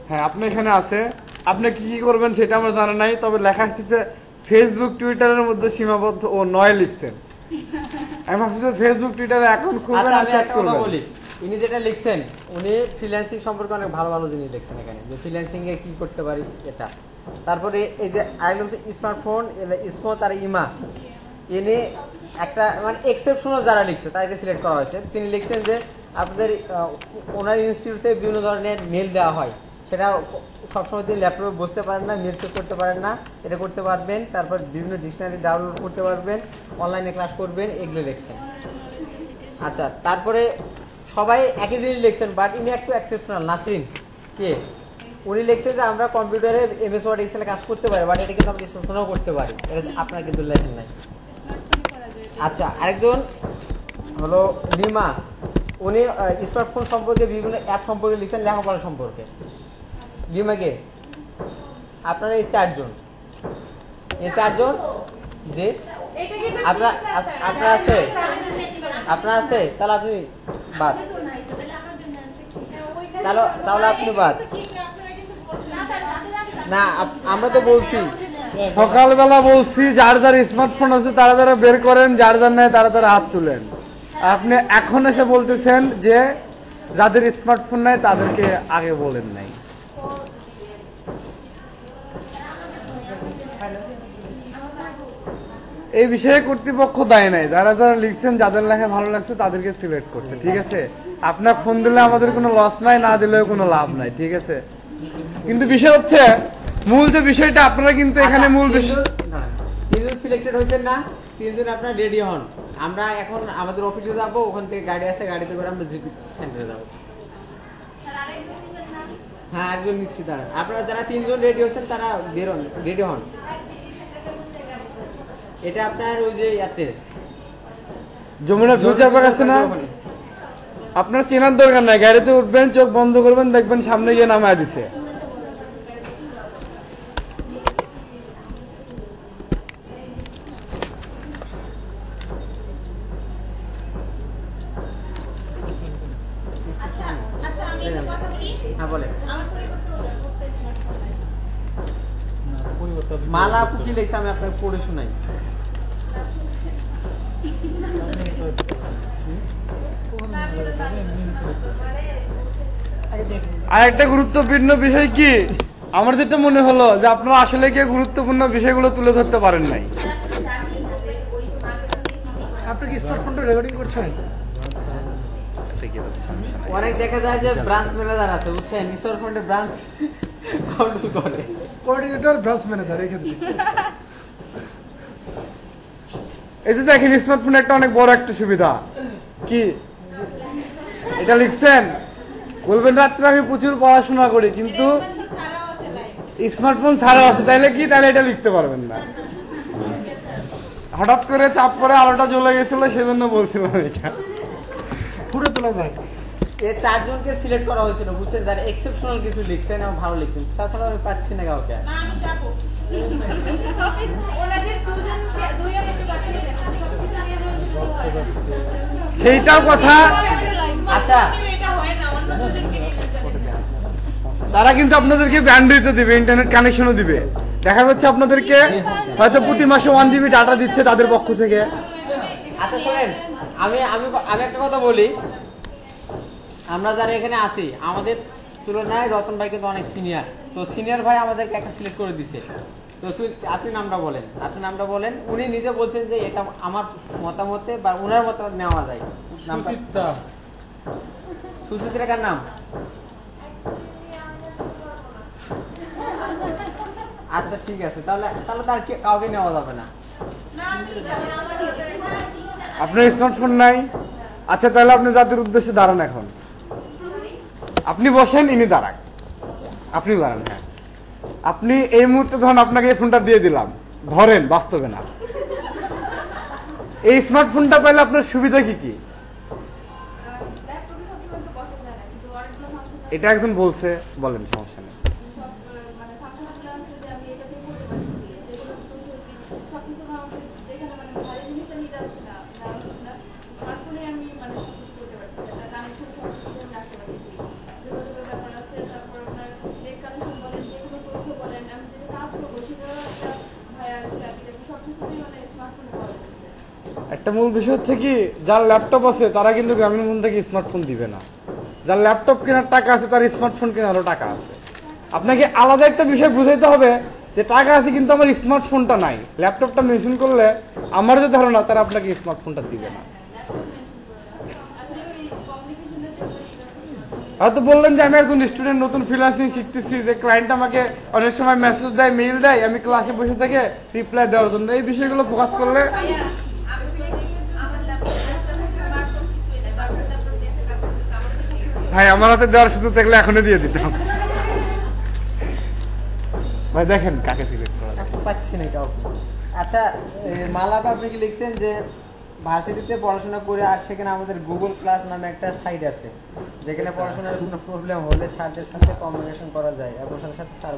Speaker 1: হ্যাঁ আপনি এখানে আছে, আপনি কি কি করবেন সেটা আমরা জানা নাই, তবে লেখা আসছে ফেসবুক টুইটারের মধ্যে সীমাবদ্ধ ও নয় লিখছেন। আমি ভাবছি ফেসবুক টুইটারে অ্যাকাউন্ট খুলবেন
Speaker 2: আচ্ছা
Speaker 1: আর
Speaker 2: আমি
Speaker 1: চ্যাট
Speaker 2: একটা কথা
Speaker 1: করবেন।
Speaker 2: বলি, ইনি যেটা লিখছেন উনি ফ্রিল্যান্সিং সম্পর্কে অনেক ভালো ভালো জিনিস লিখছেন এখানে, যে ফ্রিল্যান্সিং এ কি করতে পারি এটা। তারপরে এই যে আইলো স্মার্টফোন স্মথ আর ইমা, ইনি একটা মানে এক্সেপশনাল যারা লিখছে তাদেরকে সিলেক্ট করা হয়েছে। তিনি লিখছেন যে আপনাদের ওনার ইনস্টিটিউটে বিভিন্ন ধরনের মেল দেওয়া হয়, সেটা সবসময় তিনি ল্যাপটপে বসতে পারেন না, মেল চেক করতে পারেন না, এটা করতে পারবেন। তারপর বিভিন্ন ডিকশনারি ডাউনলোড করতে পারবেন, অনলাইনে ক্লাস করবেন, এগুলো লিখছেন। আচ্ছা তারপরে সবাই একই জিনিস লিখছেন, বাট ইনি একটু এক্সেপশনাল। নাসরিন কে, উনি লিখছে যে আমরা কম্পিউটারে এমএস ওয়ার্ড এক্সেলে কাজ করতে পারি, বাট এটা কিন্তু আমরা স্মার্টফোনেও করতে পারি, এটা আপনার কিন্তু লেখেন নাই। আচ্ছা আরেকজন হলো লিমা, উনি স্মার্টফোন সম্পর্কে বিভিন্ন অ্যাপ সম্পর্কে লিখছেন, লেখাপড়া সম্পর্কে। লিমাকে আপনারা এই 4 জন, এই 4 জন যে আপনার আছে, তাহলে আপনি বাদ, তাহলে আপনি বাদ। না আমরা তো বলছি
Speaker 1: সকালবেলা বলছি যার যার স্মার্টফোন আছে তারা যারা বের করেন, যার যার নাই তারা তারা হাত তুলেন। আপনি এখন এসে বলতেছেন যে যাদের স্মার্টফোন নাই তাদেরকে আগে বলেন নাই। এই বিষয়ে কর্তৃপক্ষ দায় নাই, যারা যারা লিখছেন যাদের লেখা ভালো লাগছে তাদেরকে সিলেক্ট করছে, ঠিক আছে? আপনার ফোন দিলে আমাদের কোনো লস নাই, না দিলেও কোনো লাভ নাই, ঠিক আছে? কিন্তু বিষয় হচ্ছে মূল যে বিষয়টা আপনারা কিন্তু এখানে মূল বিষয়
Speaker 2: 3 জন সিলেক্টেড হয়েছেন না, 3 জন আপনারা রেডি হন। আমরা এখন আমাদের অফিসে যাব, ওখান থেকে গাড়ি আছে, গাড়িতে করে আমরা জিপি সেন্টারে যাব। হ্যাঁ একজন নিচ্ছি দাঁড়ান, আপনারা যারা 3 জন রেডি হয়েছেন তারা বেরোন, রেডি হন। এটা আপনার ওই যে ইয়াতে
Speaker 1: যমুনা ফিউচার পার্ক আছে না, আপনার চেনার দরকার নাই, গাড়িতে উঠবেন, চোখ বন্ধ করবেন, দেখবেন সামনে গিয়ে নামায় দিছে।
Speaker 2: হ্যাঁ বলেন। মালা আপু কি লিখছে আমি আপনাকে পড়ে শোনাই।
Speaker 1: আর একটা গুরুত্বপূর্ণ বিষয় কি, আমার যেটা মনে হলো যে আপনারা আসলে কি গুরুত্বপূর্ণ বিষয়গুলো তুলে ধরতে পারেন নাই।
Speaker 3: আপনি কি স্মার্টফোনটা রেকর্ডিং করছেন?
Speaker 1: আচ্ছা কি বলতে সমস্যা নাই।
Speaker 2: অনেক দেখা যায় যে ব্রাঞ্চ ম্যানেজার আছে বুঝছেন, ইসর ফন্ডে ব্রাঞ্চ কন্ট্রোল করে।
Speaker 3: কোঅর্ডিনেটর ব্রাঞ্চ ম্যানেজার এক্ষেত্রে
Speaker 1: এই যে দেখেন স্মার্টফোন একটা অনেক বড় একটা সুবিধা কি এটা লিখছেন, বলবেন রাত্রে আমি প্রচুর পড়াশোনা করি কিন্তু স্মার্টফোন ছাড়া আছে, তাইলে কি তাহলে এটা লিখতে পারবেন না। হঠাৎ করে চাপ করে আলোটা জ্বলে গেছিল সেজন্য বলছিলাম এটা
Speaker 3: পুরো তোলা যায়।
Speaker 2: এই চারজনকে সিলেক্ট করা হয়েছিল বুঝছেন, যারা এক্সেপশনাল কিছু লিখছেন এবং ভালো লিখছেন, তাছাড়া আমি পাচ্ছি না কাউকে।
Speaker 4: না আমি যাবো ওনাদের দুই আমাকে পাঠিয়ে দেন, আমি সবকিছু নিয়ে যাবো।
Speaker 1: সেইটাও কথা,
Speaker 2: আচ্ছা।
Speaker 4: এটা হয় না, অন্য দুজনকে নিয়ে যাবেন।
Speaker 1: তারা কিন্তু আপনাদেরকে ব্যান্ডউইথও দিবে, ইন্টারনেট কানেকশনও দিবে। দেখা যাচ্ছে আপনাদেরকে হয়তো প্রতি মাসে 1 GB ডাটা দিচ্ছে তাদের পক্ষ থেকে।
Speaker 2: আচ্ছা শোনেন, আমি আমি আমি একটা কথা বলি, আমরা যারা এখানে আছি আমাদের তুলনায় রতন ভাই কিন্তু অনেক সিনিয়র, তো সিনিয়র ভাই আমাদেরকে একটা সিলেক্ট করে দিছে। তো আপনি নামটা বলেন, আপনি নামটা বলেন। উনি নিজে বলছেন যে এটা আমার মতামতে বা ওনার মতামত নেওয়া যায়। সুচিত্রা, সুচিত্রা কার নাম? আচ্ছা ঠিক আছে, তাহলে তাহলে তার কাউকে নেওয়া যাবে না।
Speaker 1: আপনার স্মার্টফোন নাই, আচ্ছা তাহলে আপনি জাতির উদ্দেশ্যে দাঁড়ান। এখন আপনি বসেন, ইনি দাঁড়ান, আপনি দাঁড়ান। হ্যাঁ আপনি এই মুহূর্তে ধরুন আপনাকে এই ফোনটা দিয়ে দিলাম, ধরেন বাস্তবে না, এই স্মার্টফোনটা পাইলে আপনার সুবিধা কি কি? এটা একজন বলছে, বলেন সমস্যা নেই। একটা মূল বিষয় হচ্ছে কি, যার ল্যাপটপ আছে তারা কিন্তু গ্রামীণ ফোন থেকে স্মার্টফোন দিবে না। যার ল্যাপটপ কেনার টাকা আছে তার স্মার্টফোন কেনারও টাকা আছে। আপনাকে আলাদা একটা বিষয় বুঝাইতে হবে যে টাকা আছে কিন্তু আমার স্মার্টফোনটা নাই। ল্যাপটপটা মেনশন করলে আমার যে ধারণা তারা আপনাকে স্মার্টফোনটা দিবে না। হয়তো বললেন যে আমি একজন স্টুডেন্ট, নতুন ফ্রিল্যান্সিং শিখতেছি, যে ক্লায়েন্ট আমাকে অনেক সময় মেসেজ দেয়, মেইল দেয়, আমি ক্লাসে বসে থেকে রিপ্লাই দেওয়ার জন্য। এই বিষয়গুলো ফোকাস করলে ভাই আমার হাতে দেওয়ার সুযোগ থাকলে এখনই দিয়ে দিতাম। ভাই দেখেন কাকে সিলেক্ট করা যায়।
Speaker 2: পাচ্ছি না কাউকে। আচ্ছা মালাপা আপনি কি লিখছেন যে ভার্সিটিতে পড়াশোনা করে আর সেখানে আমাদের গুগল ক্লাস নামে একটা সাইট আছে, যেখানে পড়াশোনার কোনো প্রবলেম হলে স্যারদের সাথে কমিউনিকেশন করা যায় এবং সাথে সাথে স্যার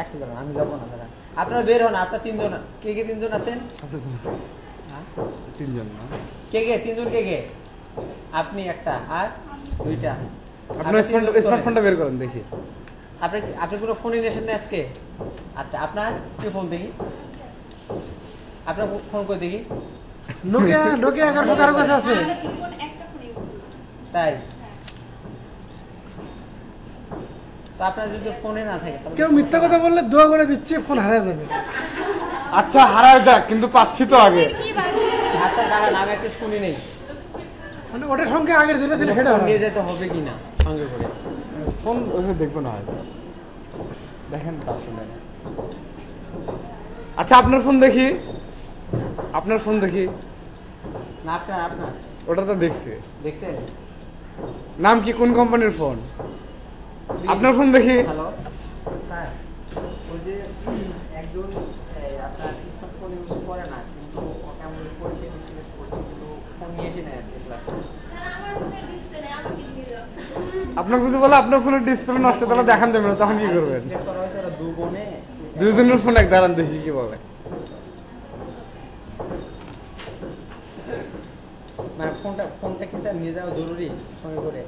Speaker 2: একটু দাঁড়ান, আমি যাবো না দাঁড়ান, আপনারা বের হন। আপনার তিনজন, কে কে তিনজন আছেন?
Speaker 1: তিনজন না,
Speaker 2: কে কে তিনজন? কে কে? আপনি একটা আর দুইটা।
Speaker 1: আপনার স্মার্টফোনটা বের করেন দেখি।
Speaker 2: আপনি কোনো ফোন নিয়েছেন না আজকে? আচ্ছা আপনার কি ফোন দেখি, আপনার ফোন করে দেখি।
Speaker 3: নোকিয়া 1100 কারো কাছে আছে?
Speaker 2: তাই? তো আপনার যদি ফোনে না থাকে তাহলে
Speaker 3: কেউ মিথ্যা কথা বললে দোয়া করে দিচ্ছি ফোন হারিয়ে যাবে।
Speaker 1: আচ্ছা হারায় যাক, কিন্তু পাচ্ছি তো আগে।
Speaker 2: আচ্ছা দাঁড়ান, আমি একটু শুনি নেই,
Speaker 3: মানে ওটার সঙ্গে আগের যেটা ছিল সেটা
Speaker 2: নিয়ে যেতে হবে কিনা সঙ্গে করে।
Speaker 1: ফোন ওইভাবে দেখবো না হয়তো, দেখেন তা শুনেন। আচ্ছা আপনার ফোন দেখি, আপনার ফোন দেখি।
Speaker 2: না আপনার আপনার
Speaker 1: ওটা তো দেখছি।
Speaker 2: দেখছেন?
Speaker 1: নাম কি, কোন কোম্পানির ফোন? আপনার ফোন দেখি।
Speaker 2: হ্যালো স্যার, ওই যে একজন আপনার স্মার্টফোন ইউজ করে না, কিন্তু ওকে আমি পরীক্ষা সিলেক্ট করছি, কিন্তু ফোন নিয়ে এসে নেয় আজকে ক্লাসে।
Speaker 1: আপনাকে যদি বলে আপনার ফোনের ডিসপ্লে নষ্ট, তাহলে দেখান দেবেন না, তখন কি করবেন?
Speaker 2: সিলেক্ট করা হয়েছে ওরা দুগুণে।
Speaker 1: দুজনের ফোন এক দাঁড়ান দেখি কি বলে।
Speaker 2: মানে ফোনটা কি স্যার নিয়ে যাওয়া জরুরি সঙ্গে করে?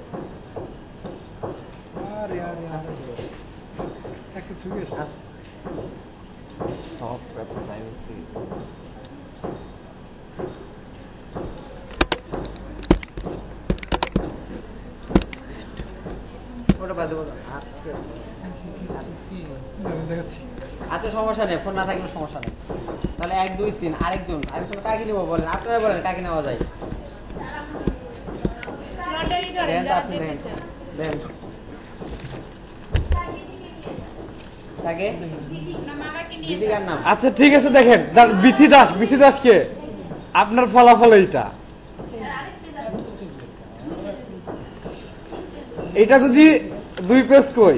Speaker 3: আরে একটা ছবি আসছে।
Speaker 2: ওটা বাদ দেবো। আচ্ছা ঠিক আছে,
Speaker 3: দেখাচ্ছি।
Speaker 2: আচ্ছা সমস্যা নেই, ফোন না থাকলে সমস্যা নেই। তাহলে তাহলে 1 2 3 আরেকজন কাকে নিব বলেন, আপনারা বলেন কাকে নেওয়া যায়।
Speaker 4: লটারি ধরেন
Speaker 2: দেন
Speaker 4: যা
Speaker 2: আপনি
Speaker 4: যেতে
Speaker 2: দেন,
Speaker 4: চান।
Speaker 2: দেন কাকে,
Speaker 4: না মালাকে নিয়ে
Speaker 2: দিদিকার নাম।
Speaker 1: আচ্ছা ঠিক আছে, দেখেন বিথি দাসকে আপনার ফলাফল এইটা। এটা যদি 2 পেজ কই,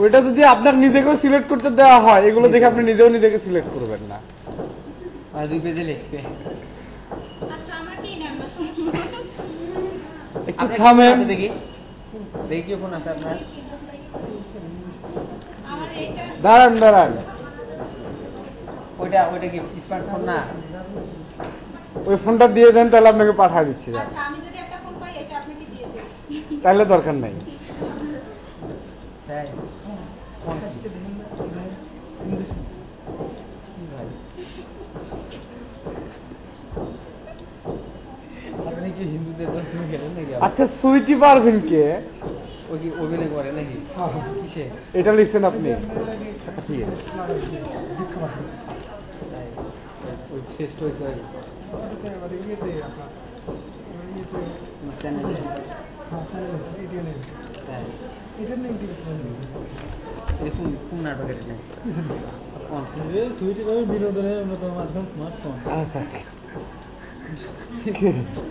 Speaker 1: ওইটা যদি আপনার নিজেকেও সিলেক্ট করতে দেওয়া হয়, এগুলো দেখে আপনি নিজেও নিজেকে সিলেক্ট করবেন না।
Speaker 2: আর 2 পেজে লিখছে।
Speaker 4: আচ্ছা আমাকেই নেন না।
Speaker 1: একটু
Speaker 2: আপনার কি
Speaker 1: থামেন।
Speaker 2: ফোন আছে দেখি, দেখি কি ফোন আছে আপনার।
Speaker 4: আমার এইটা
Speaker 1: দাঁড়ান,
Speaker 2: ওইটা কি স্মার্টফোন না?
Speaker 1: ওই ফোনটা দিয়ে দেন, তাহলে আপনাকে পাঠিয়ে দিচ্ছি।
Speaker 4: আচ্ছা আমি যদি একটা ফোন পাই এটা আপনাকে দিয়ে দেব।
Speaker 1: তাহলে দরকার নাই।
Speaker 2: হ্যাঁ ফোন কি? কি ভাই? আপনি কি হিন্দুদের দর্শন খেলেন নাকি?
Speaker 1: আচ্ছা সুইটি পারভিনকে
Speaker 2: ও কি অভিনয় করে নাকি? কিসে?
Speaker 1: এটা লিখছেন আপনি? আচ্ছা ঠিক আছে।
Speaker 2: তাই, ওই শ্রেষ্ঠ হয়েছে ওই চ্যানেলে। তাই, এটা কোন নাটকের এটা? কোন?
Speaker 3: বিনোদনের অন্যতম মাধ্যম স্মার্টফোন।
Speaker 1: আচ্ছা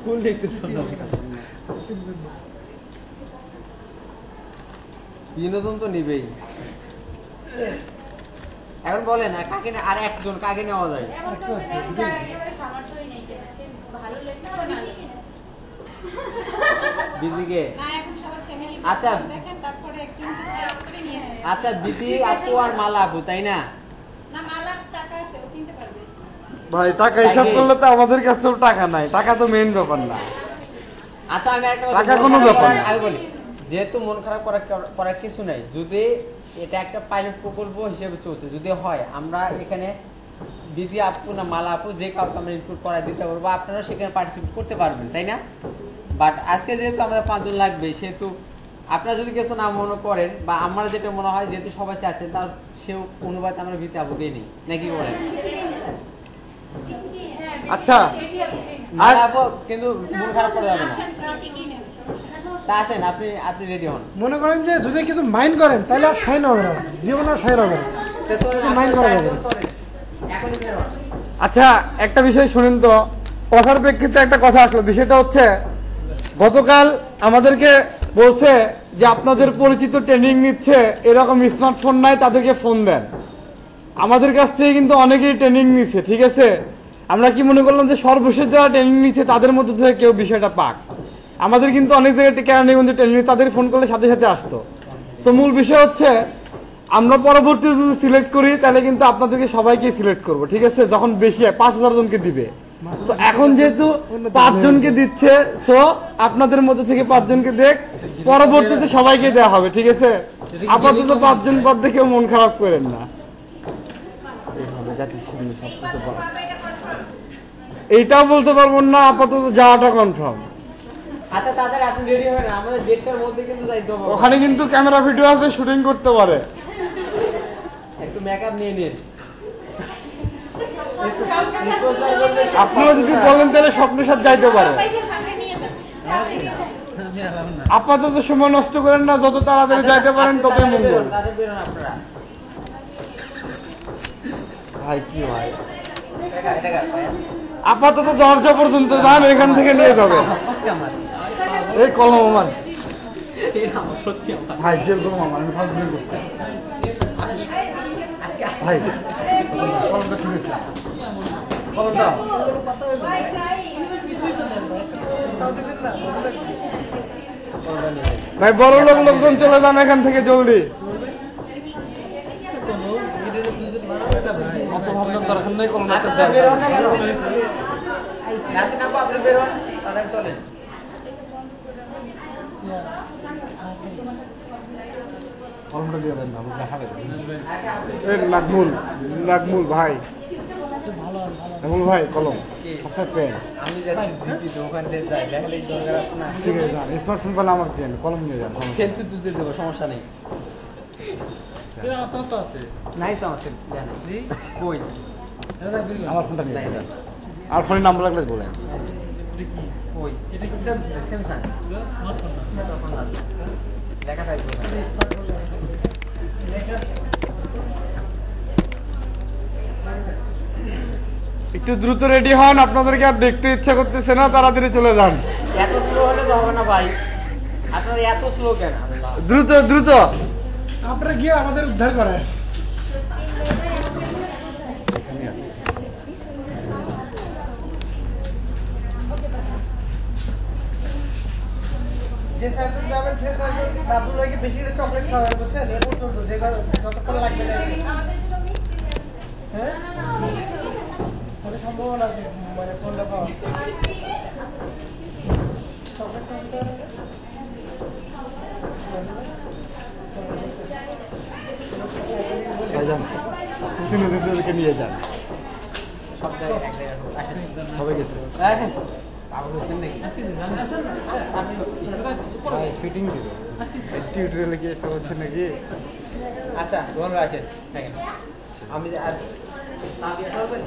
Speaker 2: কোন দেখছেন শুনলাম? বিনোদন তো নিবেই। এখন বলেন আর একজন কাকে নেওয়া যায়?
Speaker 4: এমন কেউ নেন যার একেবারে সামর্থ্যই নেই কেনা, সে ভালো লেখছে না।
Speaker 2: বিদিকে
Speaker 4: না এখন সবার ফ্যামিলি
Speaker 2: আচ্ছা।
Speaker 4: দেখেন তারপরে একজনকে সিলেক্ট করে নিয়ে আসেন।
Speaker 2: আচ্ছা বিতি আপু আর মালা আপু তাই না?
Speaker 4: না মালার টাকা আছে ও কিনতে পারবে।
Speaker 1: ভাই টাকা হিসাব
Speaker 2: তাকে-
Speaker 1: করলে তো আমাদের কাছেও টাকা নাই, টাকা তো মেইন ব্যাপার না।
Speaker 2: আচ্ছা আমি একটা
Speaker 1: টাকা কোনো ব্যাপার না।
Speaker 2: আমি বলি, যেহেতু মন খারাপ করার কিছু নাই, যদি এটা একটা পাইলট প্রকল্প হিসেবে চলছে, যদি হয় আমরা এখানে দিদি আপু না মালা আপু যে কাউকে আমরা ইনক্লুড করাই দিতে পারবো, আপনারা সেখানে পার্টিসিপেট করতে পারবেন তাই না? বাট আজকে যেহেতু আমাদের 5 জন লাগবে, সেহেতু আপনারা যদি কিছু না মনে করেন বা আমার যেটা মনে হয় যেহেতু সবাই চাচ্ছেন, তার সেও অনুবাদ আমরা ভিতে আপু দিয়ে নিই নাকি বলেন?
Speaker 1: আচ্ছা
Speaker 2: মালা আপু কিন্তু মন খারাপ করা যাবে না।
Speaker 4: আচ্ছা ঠিকই নেন।
Speaker 2: তা আসেন আপনি রেডি হন।
Speaker 3: মনে করেন যে যদি কিছু মাইন্ড করেন তাহলে আর সাইন হবে না, জীবন আর সাইন হবে না।
Speaker 2: তো চলেন,
Speaker 3: মাইন্ড
Speaker 2: আপনারা
Speaker 3: করা যাবে।
Speaker 2: চলেন, এখনই বের হন।
Speaker 1: আচ্ছা একটা বিষয় শুনেন তো, কথার প্রেক্ষিতে একটা কথা আসলো। বিষয়টা হচ্ছে গতকাল আমাদেরকে বলছে যে আপনাদের পরিচিত ট্রেনিং নিচ্ছে, এরকম স্মার্টফোন নাই, তাদেরকে ফোন দেন। আমাদের কাছ থেকে কিন্তু অনেকেই ট্রেনিং নিচ্ছে, ঠিক আছে? আমরা কি মনে করলাম যে সর্বশেষ যারা ট্রেনিং নিচ্ছে তাদের মধ্যে থেকে কেউ বিষয়টা পাক। আমাদের কিন্তু অনেক জায়গায় কেরানীগঞ্জে ট্রেনিং, তাদের ফোন করলে সাথে সাথে আসতো। তো মূল বিষয় হচ্ছে আমরা পরবর্তীতে যদি সিলেক্ট করি তাহলে কিন্তু আপনাদেরকে সবাইকে সিলেক্ট করব, ঠিক আছে? যখন বেশি হয় 5000 জনকে দিবে। তো এখন যেহেতু 5 জনকে দিচ্ছে, সো আপনাদের মধ্যে থেকে 5 জনকে দেখ, পরবর্তীতে সবাইকে দেওয়া হবে, ঠিক আছে? আপাতত 5 জন পদ দেখেও মন খারাপ করেন না। এইটাও বলতে পারবো না, আপাতত যাওয়াটা কনফার্ম।
Speaker 2: আচ্ছা তাদের আপনি রেডি হবেন, আমাদের ডেটটার মধ্যে কিন্তু যাইতে হবে।
Speaker 1: ওখানে কিন্তু ক্যামেরা ভিডিও আছে, শুটিং করতে পারে।
Speaker 2: একটু মেকআপ নিয়ে নিন।
Speaker 1: আপনারা যদি বলেন তাহলে স্বপ্নের সাথে যাইতে পারে।
Speaker 4: সবাইকে সাথে নিয়ে যান।
Speaker 1: আপাতত সময় নষ্ট করেন না, যত তাড়াতাড়ি যাইতে পারেন ততই মঙ্গল।
Speaker 2: তাদের বেরোন আপনারা।
Speaker 1: ভাই কি ভাই,
Speaker 2: এটা
Speaker 1: আপাতত দরজা পর্যন্ত যান, এখান থেকে নিয়ে যাবে। এই কলম আমার
Speaker 2: সত্যি আমার।
Speaker 1: ভাই, জেল কলম আমার, আমি ফালতু বের করছি ভাই। কলমটা শুনেছি, কলমটা ভাই, বড় লোকজন চলে যান এখান থেকে জলদি। অত ভাবনার দরকার নেই, কলমটা
Speaker 2: আপনারা বেরোন না কেন? নাসিন আপু আপনি বেরোন, তাদের চলেন।
Speaker 1: কলমটা দিয়ে দেন না, আমাকে দেখাবে। নাকমুল ভাই, নাকমুল ভাই, কলম আচ্ছা পেন।
Speaker 2: আমি যাচ্ছি জিপি দোকান দিয়ে যাই, দেখলে দরকার আছে না।
Speaker 1: ঠিক আছে যান, স্মার্টফোন পেলে আমাকে দেন, কলম নিয়ে যান।
Speaker 2: সেলফি তুলতে দেবো, সমস্যা নেই।
Speaker 3: আপনার তো আছে।
Speaker 2: নাই তো আমার সেলফি, কই
Speaker 1: আমার ফোনটা নিয়ে যান। আর ফোনের নাম্বার লাগলে বলেন।
Speaker 2: ওই এটা কি স্যামসাং লেখা থাকবে
Speaker 1: একটু দ্রুত রেডি হন, আপনাদেরকে আর দেখতে ইচ্ছা করতেছে না, তাড়াতাড়ি চলে যান।
Speaker 2: এত স্লো হলে তো হবে না ভাই, আপনার এত স্লো কেন?
Speaker 1: দ্রুত দ্রুত।
Speaker 3: আপনারা গিয়ে আমাদের উদ্ধার করেন।
Speaker 5: যে স্যারজন যাবেন সেই স্যারজন দাদুর লাগে বেশি করে চকলেট খাওয়াবেন, বুঝছেন? এ পর্যন্ত যে যতক্ষণ লাগবে যাইতে। হ্যাঁ, তাহলে সম্ভাবনা আছে মানে ফোনটা পাওয়া। চকলেট খাওয়াতে হবে।
Speaker 1: প্রতিনিধিদেরকে নিয়ে যান।
Speaker 2: সব জায়গায় এক জায়গায় আসেন,
Speaker 1: সবাই গেছে।
Speaker 2: আসেন পাগল হয়েছেন নাকি?
Speaker 1: ভাই ফিটিং দিল। টিউটোরিয়ালে কি এসব হচ্ছে নাকি?
Speaker 2: আচ্ছা ধন্যবাদ, আসেন দেখেন আমি আর তাবিয়া সরবেন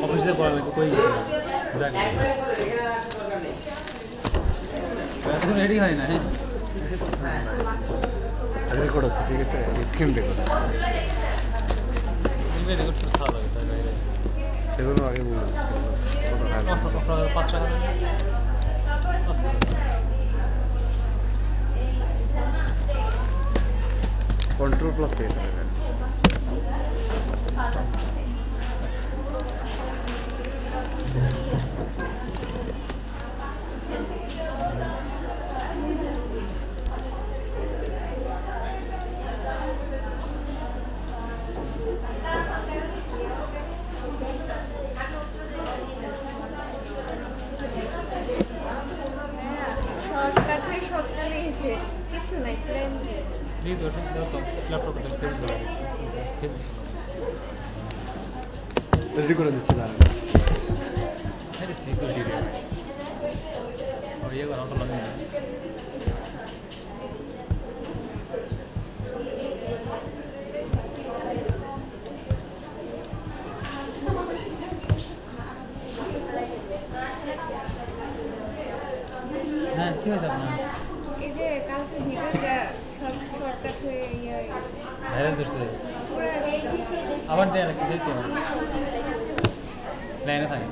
Speaker 6: অফিসে পড়া কই গেছিল এখন রেডি হয় না। হ্যাঁ
Speaker 1: রেকর্ড হচ্ছে, ঠিক আছে, স্ক্রিন রেকর্ড।
Speaker 6: রেকর্ড করতে ভালো লাগে, তাই বাইরে
Speaker 1: সেগুলো আগে বলুন।
Speaker 6: 5 টাকা
Speaker 1: কন্ট্রোল প্লাস পেয়ে যাবেন।
Speaker 7: শর্টকাটে সব চলে গেছে, কিছু নাই প্ল্যান নেই।
Speaker 6: প্লিজ ওটা দাও তো, ল্যাপটপে দাও, ফেসবুক দাও, ফেসবুক
Speaker 1: রেডি করে দিচ্ছি দাঁড়ান।
Speaker 6: আরে সিকিউরিটি রে আর ইয়ে করা অটো লাগে। হ্যাঁ কি হয়েছে আপনার?
Speaker 7: এই যে কালকে ভিডিওটা সব শর্টকাট হয়ে ইয়ে হয়ে গেছে।
Speaker 6: ভাইরাল ধরছে
Speaker 7: পুরো
Speaker 6: আবার দেয়া লাগছে, দেখতে হবে লাইনে থাকে।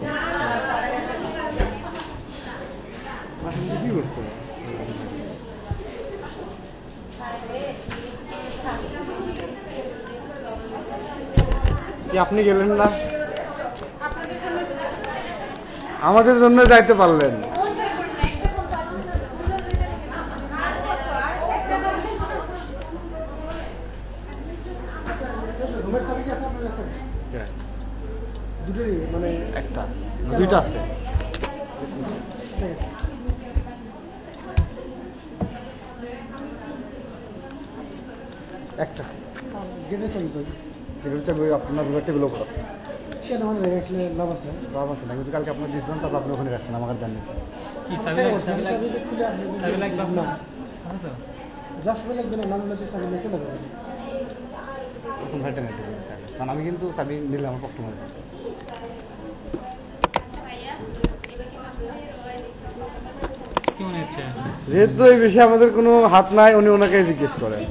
Speaker 1: কি করতে হবে? কি আপনি গেলেন না? আমাদের জন্য যাইতে পারলেন।
Speaker 3: রুমের চাবি কি আছে আপনার কাছে? দুটোই মানে
Speaker 1: একটা দুইটা আছে। একটা
Speaker 3: গেটের চাবি কই?
Speaker 1: এগুলো হচ্ছে আপনার দুটো টেবিল ওপর আছে।
Speaker 3: কেন মানে রাখলে লাভ আছে?
Speaker 1: লাভ আছে না, কিন্তু কালকে আপনার দিয়েছিলাম, তারপর আপনি ওখানে রাখছেন, আমার জানেন।
Speaker 6: কি চাবি লাগবে? চাবি লাগবে?
Speaker 3: চাবিটা খুলে আপনি
Speaker 6: চাবি লাগবে
Speaker 3: না
Speaker 6: আপনার? আছে তো?
Speaker 3: জাস্ট লাগবে না, নাম লাগবে চাবি নিয়ে চলে যাবে।
Speaker 1: প্রথম ভাইটা নিতে হবে, কারণ আমি কিন্তু চাবি নিলে আমার পক্ষ মনে হয়।
Speaker 6: কি মনে হচ্ছে?
Speaker 1: যেহেতু এই বিষয়ে আমাদের কোনো হাত নাই, উনি ওনাকে জিজ্ঞেস করেন।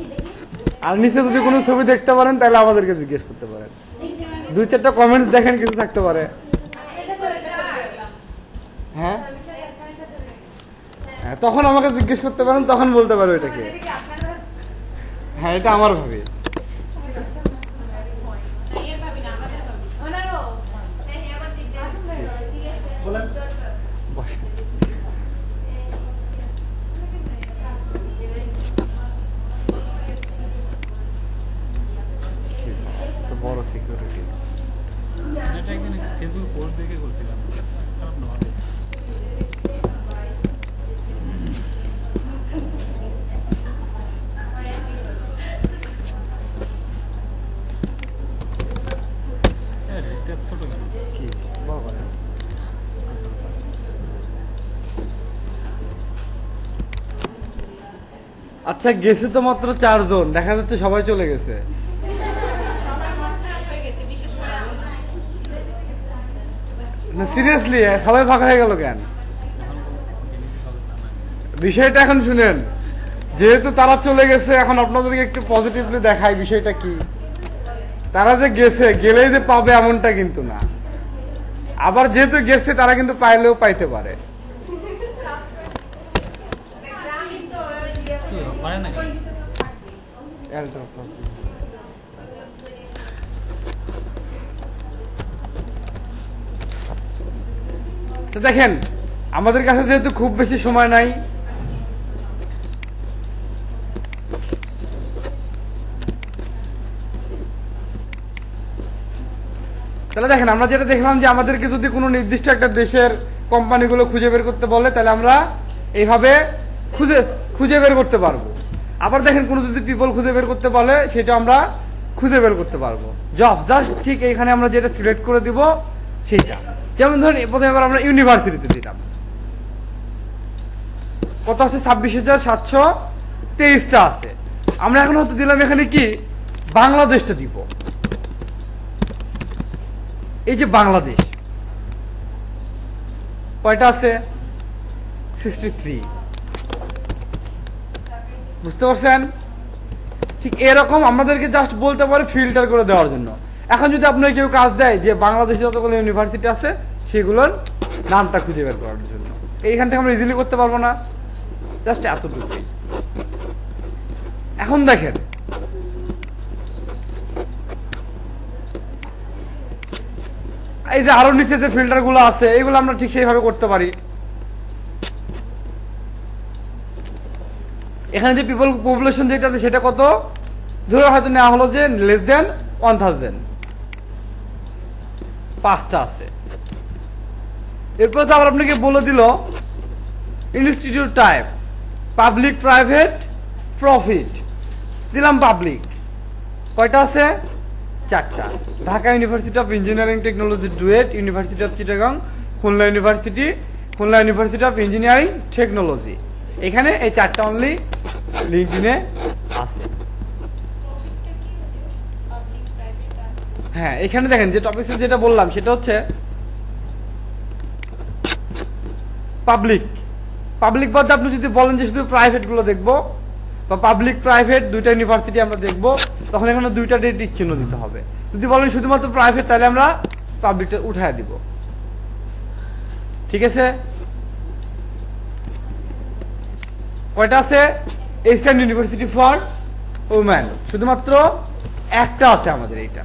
Speaker 1: আর নিচে যদি কোনো ছবি দেখতে পারেন তাহলে আমাদেরকে জিজ্ঞেস করতে পারেন। 2-4টা কমেন্টস দেখেন, কিছু থাকতে পারে। হ্যাঁ হ্যাঁ, তখন আমাকে জিজ্ঞেস করতে পারেন, তখন বলতে পারো এটাকে। হ্যাঁ, এটা আমার ভাবি। বসে। তো বড় সিকিউরিটি।
Speaker 6: এটা একদিন ফেসবুক পোস্ট দেখে করছিলাম, খারাপ না ভালো।
Speaker 1: আচ্ছা গেছে তো মাত্র 4 জন, দেখা যাচ্ছে সবাই চলে গেছে। না সিরিয়াসলি সবাই ফাঁকা হয়ে গেল কেন? বিষয়টা এখন শুনেন, যেহেতু তারা চলে গেছে, এখন আপনাদেরকে একটু পজিটিভলি দেখাই বিষয়টা কি। তারা যে গেছে, গেলেই যে পাবে এমনটা কিন্তু না। আবার যেহেতু গেছে তারা কিন্তু পাইলেও পাইতে পারে।
Speaker 6: পারে না
Speaker 1: তো দেখেন আমাদের কাছে যেহেতু খুব বেশি সময় নাই, তাহলে দেখেন আমরা যেটা দেখলাম যে আমাদেরকে যদি কোনো নির্দিষ্ট একটা দেশের কোম্পানিগুলো খুঁজে বের করতে বলে, তাহলে আমরা এইভাবে খুঁজে বের করতে পারবো। আবার দেখেন কোনো যদি পিপল খুঁজে বের করতে বলে, সেটা আমরা খুঁজে বের করতে পারবো। জাস্ট ঠিক এইখানে আমরা যেটা সিলেক্ট করে দিব সেইটা। যেমন ধরেন প্রথমে এবার আমরা ইউনিভার্সিটিতে দিলাম, কত আছে? 26,723টা আছে। আমরা এখন হয়তো দিলাম এখানে কি বাংলাদেশটা দিব। এই যে বাংলাদেশ কয়টা আছে? 63। বুঝতে পারছেন? ঠিক এরকম আমাদেরকে জাস্ট বলতে পারে ফিল্টার করে দেওয়ার জন্য। এখন যদি আপনার কেউ কাজ দেয় যে বাংলাদেশে যতগুলো ইউনিভার্সিটি আছে সেগুলোর নামটা খুঁজে বের করার জন্য, এইখান থেকে আমরা ইজিলি করতে পারবো না? জাস্ট এতটুকুই। এখন দেখেন এই যে আরো নিচে যে ফিল্টার গুলো আছে এইগুলো আমরা ঠিক সেইভাবে করতে পারি। এখানে যে পিপল পপুলেশন যেটা আছে সেটা কত, ধরে হয়তো নেওয়া হলো যে লেস দেন 1000, 5টা আছে। এরপর তো আবার আপনাকে বলে দিল institute type, public, private, profit. দিলাম পাবলিক, কয়টা আছে? 4টা। Dhaka university of engineering technology duet, university of Chittagong, Khulna university, Khulna university of engineering technology. এখানে এই 4টা অনলি লিঙ্কডইনে আছে। হ্যাঁ এখানে দেখেন যে টপিক যেটা বললাম সেটা হচ্ছে পাবলিক। পাবলিক বাদে আপনি যদি বলেন যে শুধু প্রাইভেট গুলো দেখবো বা পাবলিক প্রাইভেট দুইটা ইউনিভার্সিটি আমরা দেখবো, তখন এখানে দুইটা টিক চিহ্ন দিতে হবে। যদি বলেন শুধুমাত্র প্রাইভেট, তাহলে আমরা পাবলিকটা উঠায় দিব। ঠিক আছে? কয়টা আছে? এশিয়ান ইউনিভার্সিটি ফর ওমেন, শুধুমাত্র একটা আছে আমাদের এইটা।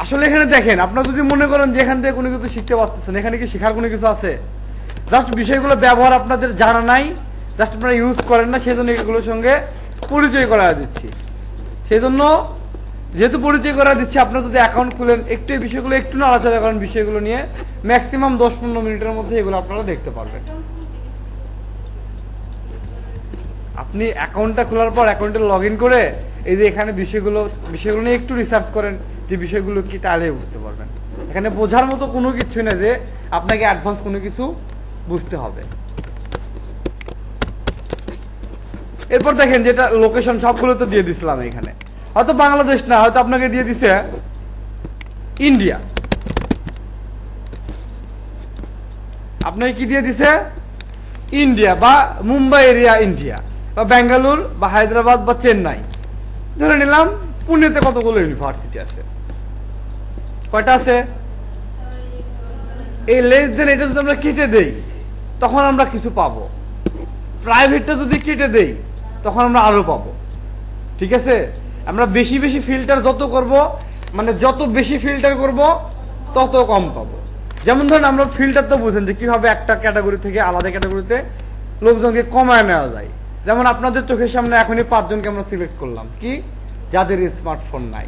Speaker 1: আসলে এখানে দেখেন আপনারা যদি মনে করেন যে এখান থেকে কোনো কিছু শিখতে পারতেছেন, এখানে কি শেখার কোনো কিছু আছে? জাস্ট বিষয়গুলো ব্যবহার আপনাদের জানা নাই, জাস্ট আপনারা ইউজ করেন না, সেই জন্য এগুলোর সঙ্গে পরিচয় করা দিচ্ছি। সেই জন্য যেহেতু পরিচয় করা দিচ্ছি, আপনারা যদি অ্যাকাউন্ট খুলেন একটু এই বিষয়গুলো একটু নাড়াচাড়া করেন, বিষয়গুলো নিয়ে ম্যাক্সিমাম 10-15 মিনিটের মধ্যে এগুলো আপনারা দেখতে পারবেন। আপনি অ্যাকাউন্টটা খোলার পর অ্যাকাউন্টে লগ ইন করে এই যে এখানে বিষয়গুলো নিয়ে একটু রিসার্চ করেন যে বিষয়গুলো কি, তাহলে বুঝতে পারবেন। এখানে বোঝার মতো কোনো কিছু না যে আপনাকে অ্যাডভান্স কোনো কিছু বুঝতে হবে। এরপর দেখেন যেটা লোকেশন সবগুলো তো দিয়ে দিছিলাম এখানে, হয়তো বাংলাদেশ না, হয়তো আপনাকে দিয়ে দিছে ইন্ডিয়া। আপনাকে কি দিয়ে দিছে? ইন্ডিয়া বা মুম্বাই এরিয়া ইন্ডিয়া, বা বেঙ্গালুর বা হায়দ্রাবাদ বা চেন্নাই। ধরে নিলাম পুনেতে কতগুলো ইউনিভার্সিটি আছে? কয়টা আছে? এই লেস দেন এটা যদি আমরা কেটে দেই তখন আমরা কিছু পাবো। প্রাইভেটটা যদি কেটে দেই তখন আমরা আরো পাবো। ঠিক আছে? আমরা বেশি বেশি ফিল্টার যত করব, মানে যত বেশি ফিল্টার করব তত কম পাবো। যেমন ধরেন আমরা ফিল্টার তো বুঝেন যে কিভাবে একটা ক্যাটাগরি থেকে আলাদা ক্যাটাগরিতে লোকজনকে কমায় নেওয়া যায়। যেমন আপনাদের চোখের সামনে এখনই 5 জনকে আমরা সিলেক্ট করলাম, কি যাদের স্মার্টফোন নাই।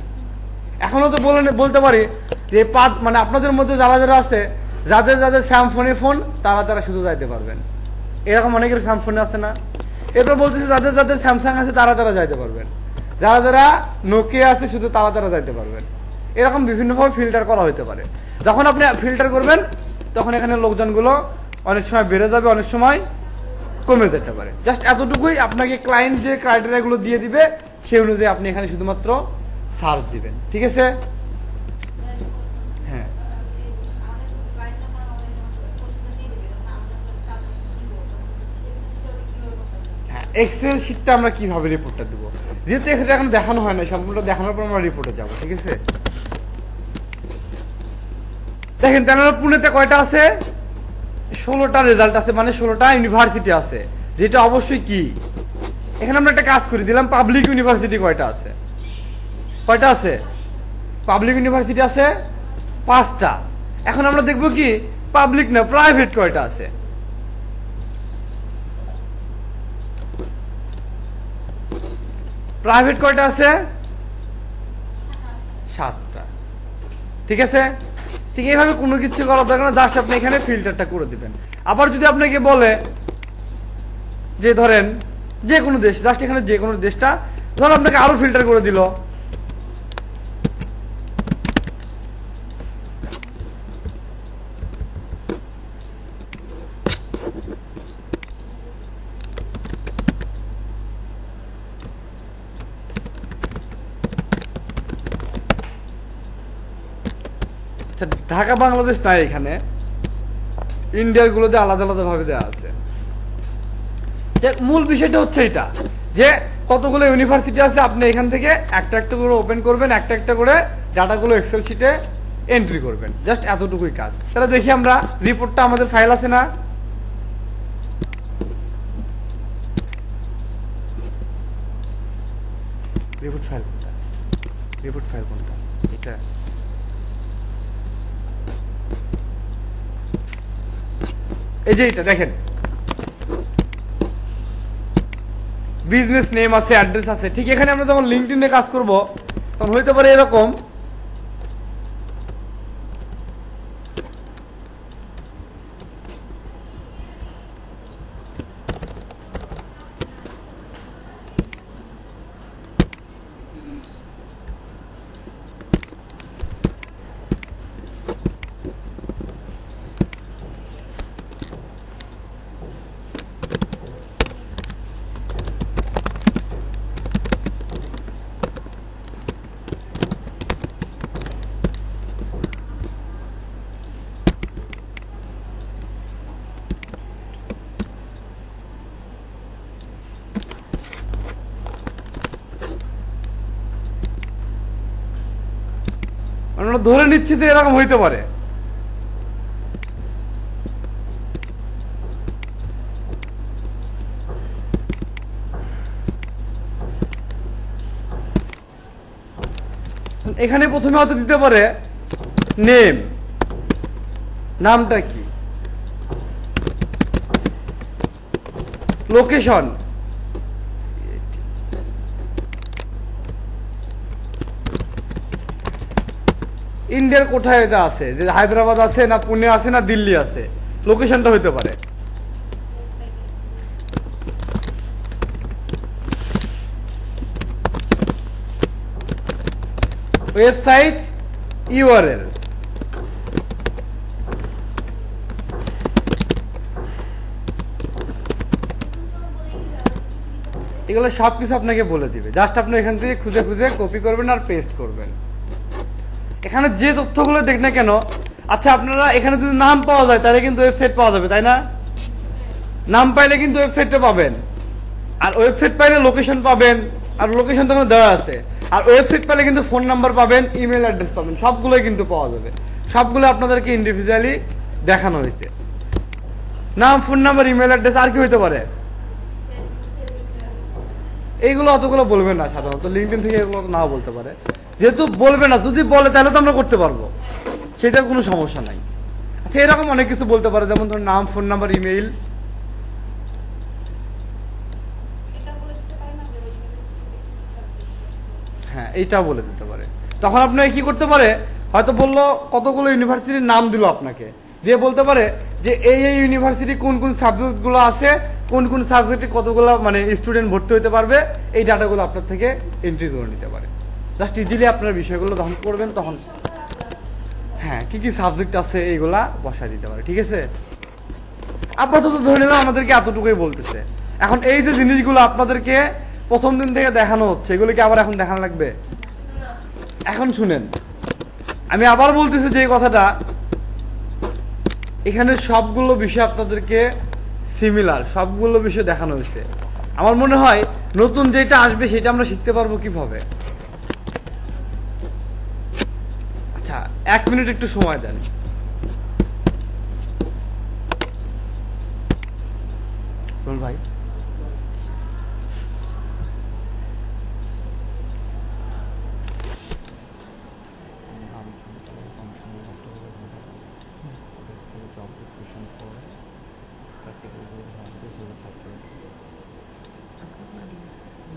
Speaker 1: এখনো তো বলতে পারি যে 5 মানে আপনাদের মধ্যে যারা যারা আছে, যাদের যাদের স্যামসংয়ে ফোন, তারা শুধু যাইতে পারবেন। এরকম অনেকের স্যামসংয়ে আছে না? এরপর বলতেছে যাদের যাদের স্যামসাং আছে তারা যাইতে পারবেন, যারা যারা নোকিয়া আছে শুধু তারা যাইতে পারবেন। এরকম বিভিন্নভাবে ফিল্টার করা হতে পারে। যখন আপনি ফিল্টার করবেন তখন এখানে লোকজনগুলো অনেক সময় বেড়ে যাবে, অনেক সময় কমে যেতে পারে। জাস্ট এতটুকুই, আপনাকে ক্লায়েন্ট যে ক্রাইটেরিয়াগুলো দিয়ে দিবে সেই অনুযায়ী আপনি এখানে শুধুমাত্র সার্চ দিবেন, ঠিক আছে? হ্যাঁ, হ্যাঁ, এক্সেল শিটটা আমরা কিভাবে রিপোর্টটা দেবো, যেহেতু এখানে এখন দেখানো হয় না, সম্পূর্ণ দেখানোর পর আমরা রিপোর্টে যাবো, ঠিক আছে? দেখেন তাহলে পুনেতে কয়টা আছে? 16টা রেজাল্ট আছে, মানে 16টা ইউনিভার্সিটি আছে, যেটা অবশ্যই কি এখানে আমরা একটা কাজ করে দিলাম। পাবলিক ইউনিভার্সিটি কয়টা আছে? কয়টা আছে? পাবলিক ইউনিভার্সিটি আছে 5টা। এখন আমরা দেখবো কি পাবলিক না প্রাইভেট কয়টা আছে। প্রাইভেট কয়টা আছে? 7টা, ঠিক আছে? ঠিক এইভাবে কোনো কিছু করার দরকার না, জাস্ট আপনি এখানে ফিল্টারটা করে দিবেন। আবার যদি আপনাকে বলে যে ধরেন যে কোনো দেশ, জাস্ট এখানে যে কোনো দেশটা ধর আপনাকে আরো ফিল্টার করে দিল, ঢাকা বাংলাদেশ নাই, এখানে ইন্ডিয়ার গুলোতে আলাদা আলাদা ভাবে দেওয়া আছে। মূল বিষয়টা হচ্ছে এটা যে কতগুলো ইউনিভার্সিটি আছে, আপনি এখান থেকে একটা একটা করে ওপেন করবেন, একটা একটা করে ডাটাগুলো এক্সেল শিটে এন্ট্রি করবেন, জাস্ট এতটুকুই কাজ। তাহলে দেখি আমরা রিপোর্টটা, আমাদের ফাইল আছে না? রিপোর্ট ফাইল কোনটা? রিপোর্ট ফাইল কোনটা? এটা এই যে এটা দেখেন, বিজনেস নেম আছে, অ্যাড্রেস আছে। ঠিক এখানে আমরা যখন লিঙ্কডইনে কাজ করব তখন হইতে পারে এরকম, আমরা ধরে নিচ্ছি যে এরকম হইতে পারে। এখানে প্রথমে হয়তো দিতে পারে নেম, নামটা কি, লোকেশন, ইন্ডিয়ার কোথায় এটা আছে, যে হায়দ্রাবাদ আছে না পুনে আছে না দিল্লি আছে, লোকেশনটা হইতে পারে। ওয়েবসাইট ইউআরএল, এগুলো সবকিছু আপনাকে বলে দিবে, জাস্ট আপনি এখান থেকে খুঁজে খুঁজে কপি করবেন আর পেস্ট করবেন। এখানে যে তথ্যগুলো দেখ না কেন, আচ্ছা আপনারা এখানে যদি নাম পাওয়া যায় তাহলে কিন্তু ওয়েবসাইট পাওয়া যাবে, তাই না? নাম পাইলে কিন্তু ওয়েবসাইটটা পাবেন, আর ওয়েবসাইট পাইলে লোকেশন পাবেন, আর লোকেশন তো দেওয়া আছে, আর ওয়েবসাইট পাইলে কিন্তু ফোন নাম্বার পাবেন, ইমেল অ্যাড্রেস পাবেন, সবগুলোই কিন্তু পাওয়া যাবে। সবগুলো আপনাদেরকে ইন্ডিভিজুয়ালি দেখানো হয়েছে। নাম, ফোন নাম্বার, ইমেল অ্যাড্রেস, আর কি হইতে পারে? এইগুলো অতগুলো বলবেন না সাধারণত, লিঙ্কডইন থেকে এগুলো নাও বলতে পারে। যেহেতু বলবে না, যদি বলে তাহলে তো আমরা করতে পারবো, সেটা কোনো সমস্যা নাই। আচ্ছা এরকম অনেক কিছু বলতে পারে, যেমন ধরুন নাম, ফোন নাম্বার, ইমেইল। হ্যাঁ এইটাও বলে দিতে পারে। তখন আপনাকে কি করতে পারে, হয়তো বললো কতগুলো ইউনিভার্সিটির নাম দিল আপনাকে, দিয়ে বলতে পারে যে এই এই ইউনিভার্সিটি কোন কোন সাবজেক্টগুলো আছে, কোন কোন সাবজেক্টে কতগুলো মানে স্টুডেন্ট ভর্তি হতে পারবে, এই ডাটাগুলো আপনার থেকে এন্ট্রি করে নিতে পারে। জাস্ট ইজিলি আপনার বিষয়গুলো যখন করবেন তখন হ্যাঁ কি কি সাবজেক্ট আছে এইগুলা বসায় দিতে পারে, ঠিক আছে? আপাতত ধরে নিলাম আমাদেরকে এতটুকুই বলতেছে। এখন এই যে জিনিসগুলো আপনাদেরকে প্রথম দিন থেকে দেখানো হচ্ছে, এগুলো কি আবার এখন দেখানো লাগবে? এখন শুনেন, আমি আবার বলতেছি যে কথাটা, এখানে সবগুলো বিষয় আপনাদেরকে সিমিলার, সবগুলো বিষয় দেখানো হয়েছে। আমার মনে হয় নতুন যেটা আসবে সেটা আমরা শিখতে পারবো কিভাবে। আচ্ছা 1 মিনিট একটু সময় দেন। বল ভাই,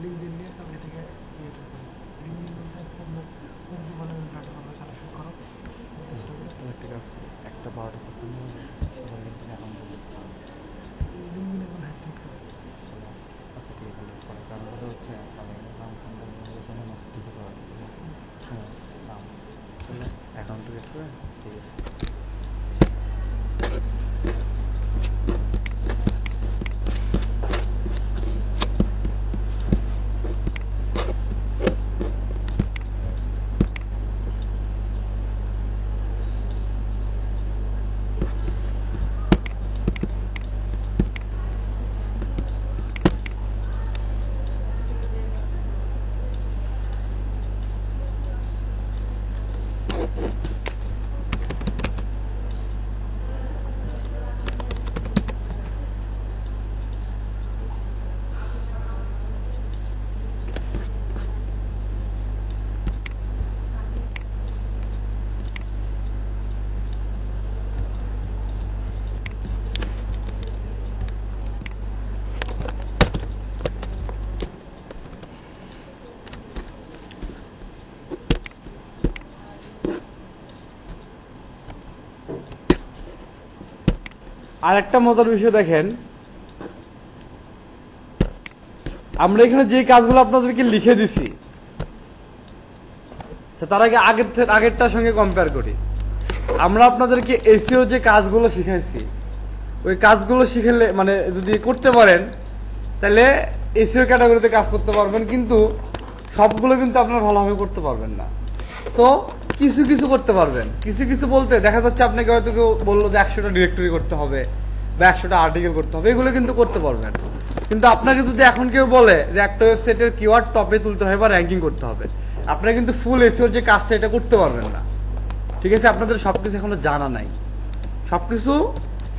Speaker 3: লিঙ্কডিন নিয়ে তারপরে থেকে ইয়েটা করো। লিঙ্কডিন বলতে আজকে আপনার বন্ধু বানানোর ডাটা আমরা কালেকশন করো।
Speaker 6: একটা 12টা সেকেন্ড সবার লিঙ্কডিন অ্যাকাউন্ট
Speaker 3: লিঙ্কডিন এখন হ্যাক করো।
Speaker 6: আচ্ছা ঠিক আছে পরে কারণ কথা হচ্ছে নাম সম্বন্ধে মেসেজ দিতে পারবে সময় নাম অ্যাকাউন্ট ক্রিয়েট করে ঠিক আছে।
Speaker 1: আর একটা মজার বিষয় দেখেন, আমরা এখানে যে কাজগুলো আপনাদেরকে লিখে দিছি তার আগে আগেরটার সঙ্গে কম্পেয়ার করি। আমরা আপনাদেরকে এসইও যে কাজগুলো শিখাইছি, ওই কাজগুলো শিখলে মানে যদি করতে পারেন তাহলে এসইও ক্যাটাগরিতে কাজ করতে পারবেন, কিন্তু সবগুলো কিন্তু আপনারা ভালোভাবে করতে পারবেন না। সো কিছু কিছু করতে পারবেন, কিছু কিছু বলতে দেখা যাচ্ছে আপনাকে হয়তো কেউ বললো যে 100টা ডিরেক্টরি করতে হবে বা 100টা আর্টিকেল করতে হবে, এগুলো কিন্তু করতে পারবেন। কিন্তু আপনাকে যদি এখন কেউ বলে যে একটা ওয়েবসাইটের কিওয়ার্ড টপে তুলতে হবে বা র্যাঙ্কিং করতে হবে, আপনারা কিন্তু ফুল এসইওর যে কাজটা এটা করতে পারবেন না। ঠিক আছে, আপনাদের সবকিছু এখনো জানা নাই, সবকিছু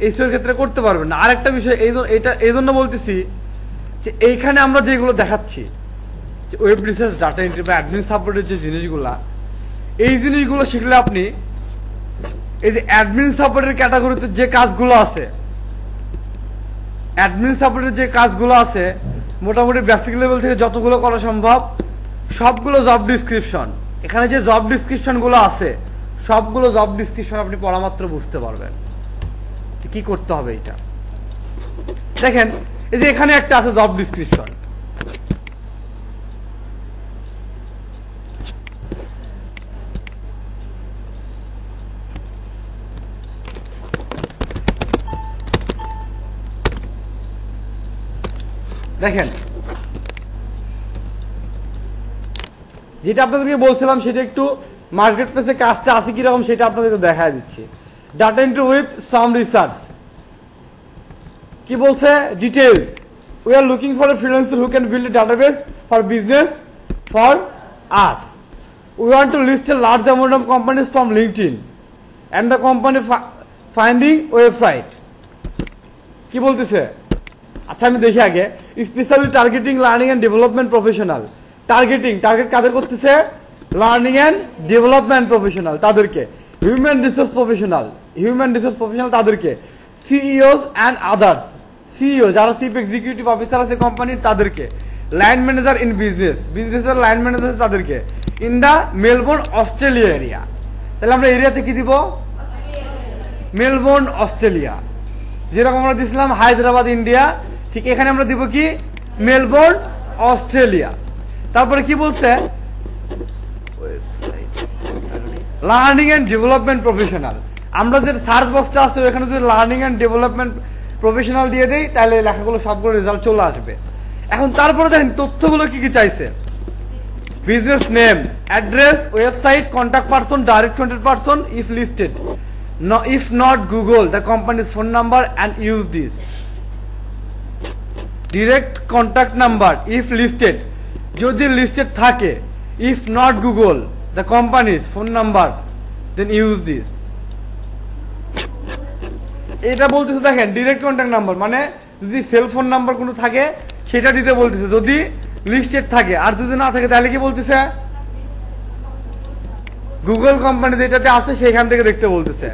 Speaker 1: এসইওর ক্ষেত্রে করতে পারবেন না। আরেকটা বিষয় এই জন্য বলতেছি যে এইখানে আমরা যেগুলো দেখাচ্ছি, ওয়েব রিসার্চ, ডাটা এন্ট্রি বা অ্যাডমিন সাপোর্টের যে জিনিসগুলা, এই জিনিসগুলো শিখলে আপনি এই যে অ্যাডমিন সাপোর্টের ক্যাটাগরিতে যে কাজগুলো আছে, অ্যাডমিন সাপোর্টের যে কাজগুলো আছে মোটামুটি বেসিক লেভেল থেকে যতগুলো করা সম্ভব সবগুলো জব ডিসক্রিপশন, এখানে যে জব ডিসক্রিপশনগুলো আছে সবগুলো জব ডিসক্রিপশন আপনি পড়া মাত্র বুঝতে পারবেন কি করতে হবে। এটা দেখেন, এই যে এখানে একটা আছে জব ডিসক্রিপশন, দেখেন যেটা আপনাদেরকে বলছিলাম সেটা একটু মার্কেট প্লেসে কাজটা আছে কিরকম সেটা আপনাদেরকে দেখা দিচ্ছি। Data entry with some research কি বলছে, details, we are looking for a freelancer who can build a database for business for us, we want to list a large amount of companies from LinkedIn and the company finding website. কি বলতেছে, আচ্ছা আমি দেখি আগে, specially targeting learning and development professional. Target কাদের করতেছে, লার্নিং অ্যান্ড ডেভেলপমেন্ট প্রফেশনাল তাদেরকে, হিউম্যান রিসোর্স প্রফেশনাল তাদেরকে, সিইওস অ্যান্ড আদার্স, সিইও যারা চিফ এক্সিকিউটিভ অফিসার আছে কোম্পানির তাদেরকে, লাইন ম্যানেজার ইন বিজনেসের লাইন ম্যানেজার তাদেরকে, in the Melbourne Australia area. তাহলে আমরা এরিয়াতে কি দিব, মেলবোর্ন অস্ট্রেলিয়া। যেরকম আমরা দিয়েছিলাম হায়দ্রাবাদ ইন্ডিয়া, ঠিক এখানে আমরা দিব কি, মেলবোর্ন অস্ট্রেলিয়া। তারপরে কি বলছে, লার্নিং অ্যান্ড ডেভেলপমেন্ট প্রফেশনাল। আমরা যে সার্চ বক্সটা আছে ওখানে যদি লার্নিং অ্যান্ড ডেভেলপমেন্ট প্রফেশনাল দিয়ে দেই, তাহলে লেখাগুলো সবগুলো রেজাল্ট চলে আসবে। এখন তারপরে দেখেন তথ্যগুলো কি কি চাইছে। Business name, address, website, contact person, direct contact person if listed, if not Google the company's phone number and use this. Direct contact number if listed, যদি listed থাকে, if not Google the company's phone number then use this. এটা বলতেছে দেখেন ডিরেক্ট কন্ট্যাক্ট নাম্বার, মানে যদি সেল ফোন নাম্বার কোনো থাকে সেটা দিতে বলতেছে যদি লিস্টেড থাকে, আর যদি না থাকে তাহলে কি বলতেছে গুগল কোম্পানি যেটাতে আছে সেখান থেকে দেখতে বলতেছে।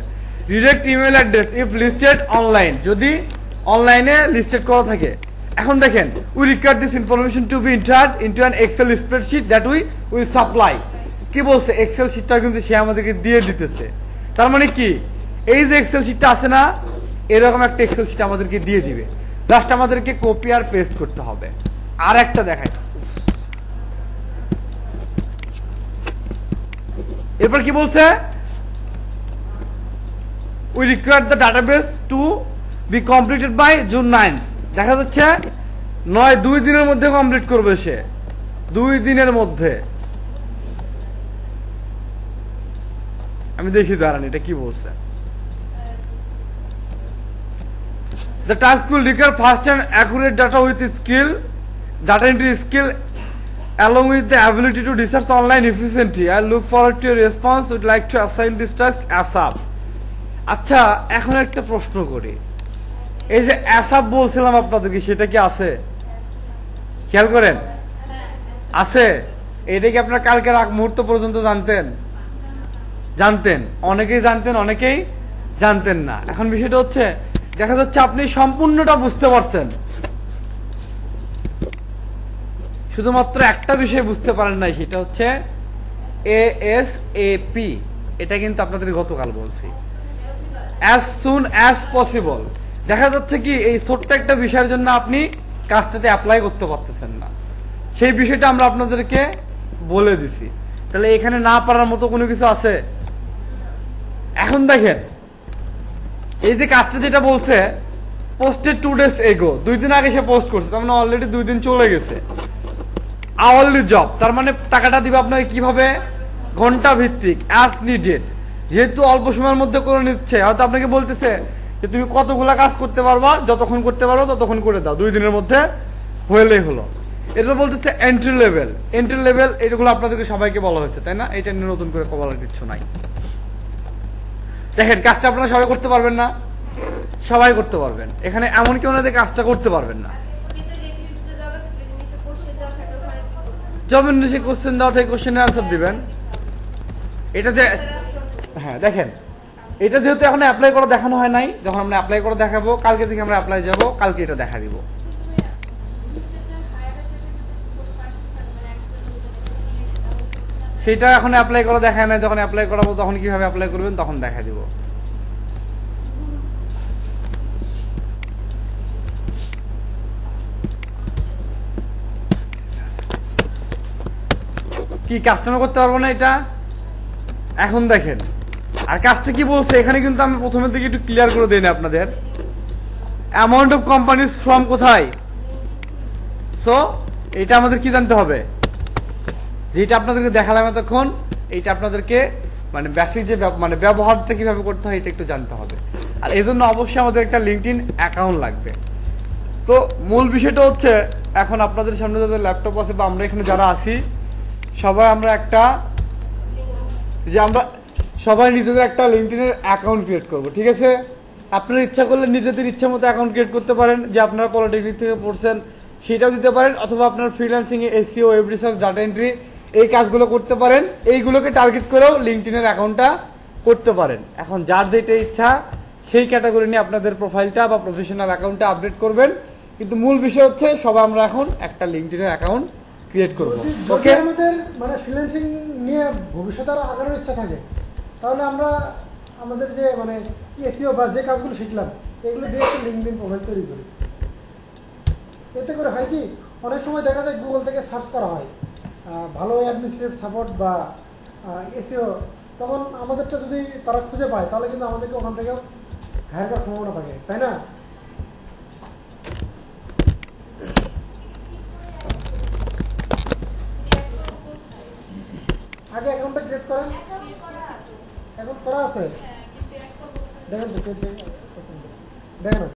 Speaker 1: Direct email address if listed online, যদি অনলাইনে লিস্টেড করা থাকে। এখন দেখেন we require this information to be entered into an Excel spreadsheet that we will supply. কি বলছে, এক্সেল শিটটা কিন্তু সে আমাদেরকে দিয়ে দিতেছে। তার মানে কি, এই যে এক্সেল শিটটা আছে না, এরকম একটা এক্সেল শিট আমাদেরকে দিয়ে দিবে, জাস্ট আমাদেরকে কপি আর পেস্ট করতে হবে। আর একটা দেখাই, এরপর কি বলছে, we require the database to be completed by June 9। দেখা যাচ্ছে 2 দিনের মধ্যে কমপ্লিট করবে সে, 2 দিনের মধ্যে। আমি দেখি দাঁড়ান এটা কি বলছে। The task will require fast and accurate data with skill, data entry skill, along with the ability to research online efficiently. I look forward to your response. Would like to assign this task ASAP. আচ্ছা, এখন একটা প্রশ্ন করি, এই যে ASAP বলছিলাম আপনাদেরকে, সেটা কি আছে? খেয়াল করেন, আছে? এটা কি আপনারা কালকের আগ মুহূর্ত পর্যন্ত জানতেন? অনেকেই জানতেন, অনেকেই জানতেন না। এখন বিষয়টা হচ্ছে, দেখা যাচ্ছে আপনি সম্পূর্ণটা বুঝতে পারছেন, শুধুমাত্র একটা বিষয় বুঝতে পারেন নাই, সেটা হচ্ছে ASAP। এটা কিন্তু আপনাদের গতকাল বলছি, as soon as possible। দেখা যাচ্ছে কি এই ছোট্ট একটা বিষয়ের জন্য আপনি কাজটাতে অ্যাপ্লাই করতে পারতেছেন না, সেই বিষয়টা আমরা আপনাদেরকে বলে দিছি। তাহলে এখানে না পারার মতো কোনো কিছু আছে? এখন দেখেন এই যে কাজটা যেটা বলছে, পোস্টেড 2 days ago, 2 দিন আগে সে পোস্ট করছে, তার মানে অলরেডি 2 দিন চলে গেছে। আওয়ারলি জব, তার মানে টাকাটা দিবে আপনাকে কিভাবে, ঘন্টা ভিত্তিক, অ্যাজ নিডেড। যেহেতু অল্প সময়ের মধ্যে করে নিচ্ছে, হয়তো আপনাকে বলতেছে যে তুমি কতগুলা কাজ করতে পারবা, যতক্ষণ করতে পারো ততক্ষণ করে দাও, 2 দিনের মধ্যে হলেই হলো। এটা বলতেছে এন্ট্রি লেভেল। এগুলো আপনাদেরকে সবাইকে বলা হয়েছে, তাই না? এটা নিয়ে নতুন করে বলার কিছু নাই। দেখেন কাজটা আপনারা সবাই করতে পারবেন না, সবাই করতে পারবেন, এখানে এমন কেউ না যে কাজটা করতে পারবেন না। জবের নিচে কোশ্চেন দেওয়া থেকে কোশ্চেনের অ্যান্সার দিবেন। এটা যে, হ্যাঁ দেখেন, এটা যেহেতু এখন অ্যাপ্লাই করা দেখানো হয় নাই, যখন আমরা অ্যাপ্লাই করে দেখাবো, কালকে থেকে আমরা অ্যাপ্লাই যাব, কালকে এটা দেখা দিব। সেটা এখন অ্যাপ্লাই করা দেখায় নাই, যখন অ্যাপ্লাই করাবো তখন কিভাবে অ্যাপ্লাই করবেন তখন দেখা দিব। কি কাস্টমার করতে পারবো না এটা? এখন দেখেন, আর কাজটা কি বলছে এখানে, কিন্তু আমি প্রথমের দিকে একটু ক্লিয়ার করে দিই না আপনাদের। অ্যামাউন্ট অফ কোম্পানিজ ফ্রম কোথায়, সো এটা আমাদের কি জানতে হবে, যেটা আপনাদেরকে দেখালাম এতক্ষণ, এইটা আপনাদেরকে মানে বেসিক যে মানে ব্যবহারটা কিভাবে করতে হয় এটা একটু জানতে হবে। আর এই জন্য অবশ্যই আমাদের একটা লিঙ্কডইন অ্যাকাউন্ট লাগবে। তো মূল বিষয়টা হচ্ছে, এখন আপনাদের সামনে যাদের ল্যাপটপ আছে বা আমরা এখানে যারা আছি, সবাই আমরা সবাই নিজেদের একটা লিঙ্কডইনের অ্যাকাউন্ট ক্রিয়েট করব, ঠিক আছে? আপনারা ইচ্ছা করলে নিজেদের ইচ্ছা মতো অ্যাকাউন্ট ক্রিয়েট করতে পারেন, যে আপনারা পলিটেকনিক থেকে পড়ছেন সেটাও দিতে পারেন, অথবা আপনার ফ্রিল্যান্সিং এ SEO, web research, data entry এই কাজগুলো করতে পারেন, এইগুলোকে টার্গেট করেও লিঙ্কডইনের অ্যাকাউন্টটা করতে পারেন। এখন যার যেটা ইচ্ছা সেই ক্যাটাগরি নিয়ে আপনাদের প্রোফাইলটা বা প্রফেশনাল অ্যাকাউন্টটা আপডেট করবেন, কিন্তু মূল বিষয় হচ্ছে সবাই আমরা এখন একটা লিঙ্কডইনের অ্যাকাউন্ট ক্রিয়েট করব।
Speaker 3: ওকে, আমাদের মানে ফ্রিল্যান্সিং নিয়ে ভবিষ্যতে আরো আগানোর ইচ্ছা থাকে, তাহলে আমরা আমাদের যে মানে এসইও বা যে কাজগুলো শিখলাম এগুলো দিয়ে একটা লিঙ্কডইন প্রোফাইল তৈরি করি। এতে করে হয় কি, অনেক সময় দেখা যায় গুগল থেকে সার্চ করা হয় ভালো অ্যাডমিনিস্ট্রেটিভ সাপোর্ট বা এসইও, তখন আমাদেরটা যদি তারা খুঁজে পায় তাহলে কিন্তু আমাদেরকে ওখান থেকেও হায়ার করার সম্ভাবনা থাকে, তাই না? আগে অ্যাকাউন্টটা ক্রিয়েট করেন। অ্যাকাউন্ট করা আছে? দেখেন তো দেখেন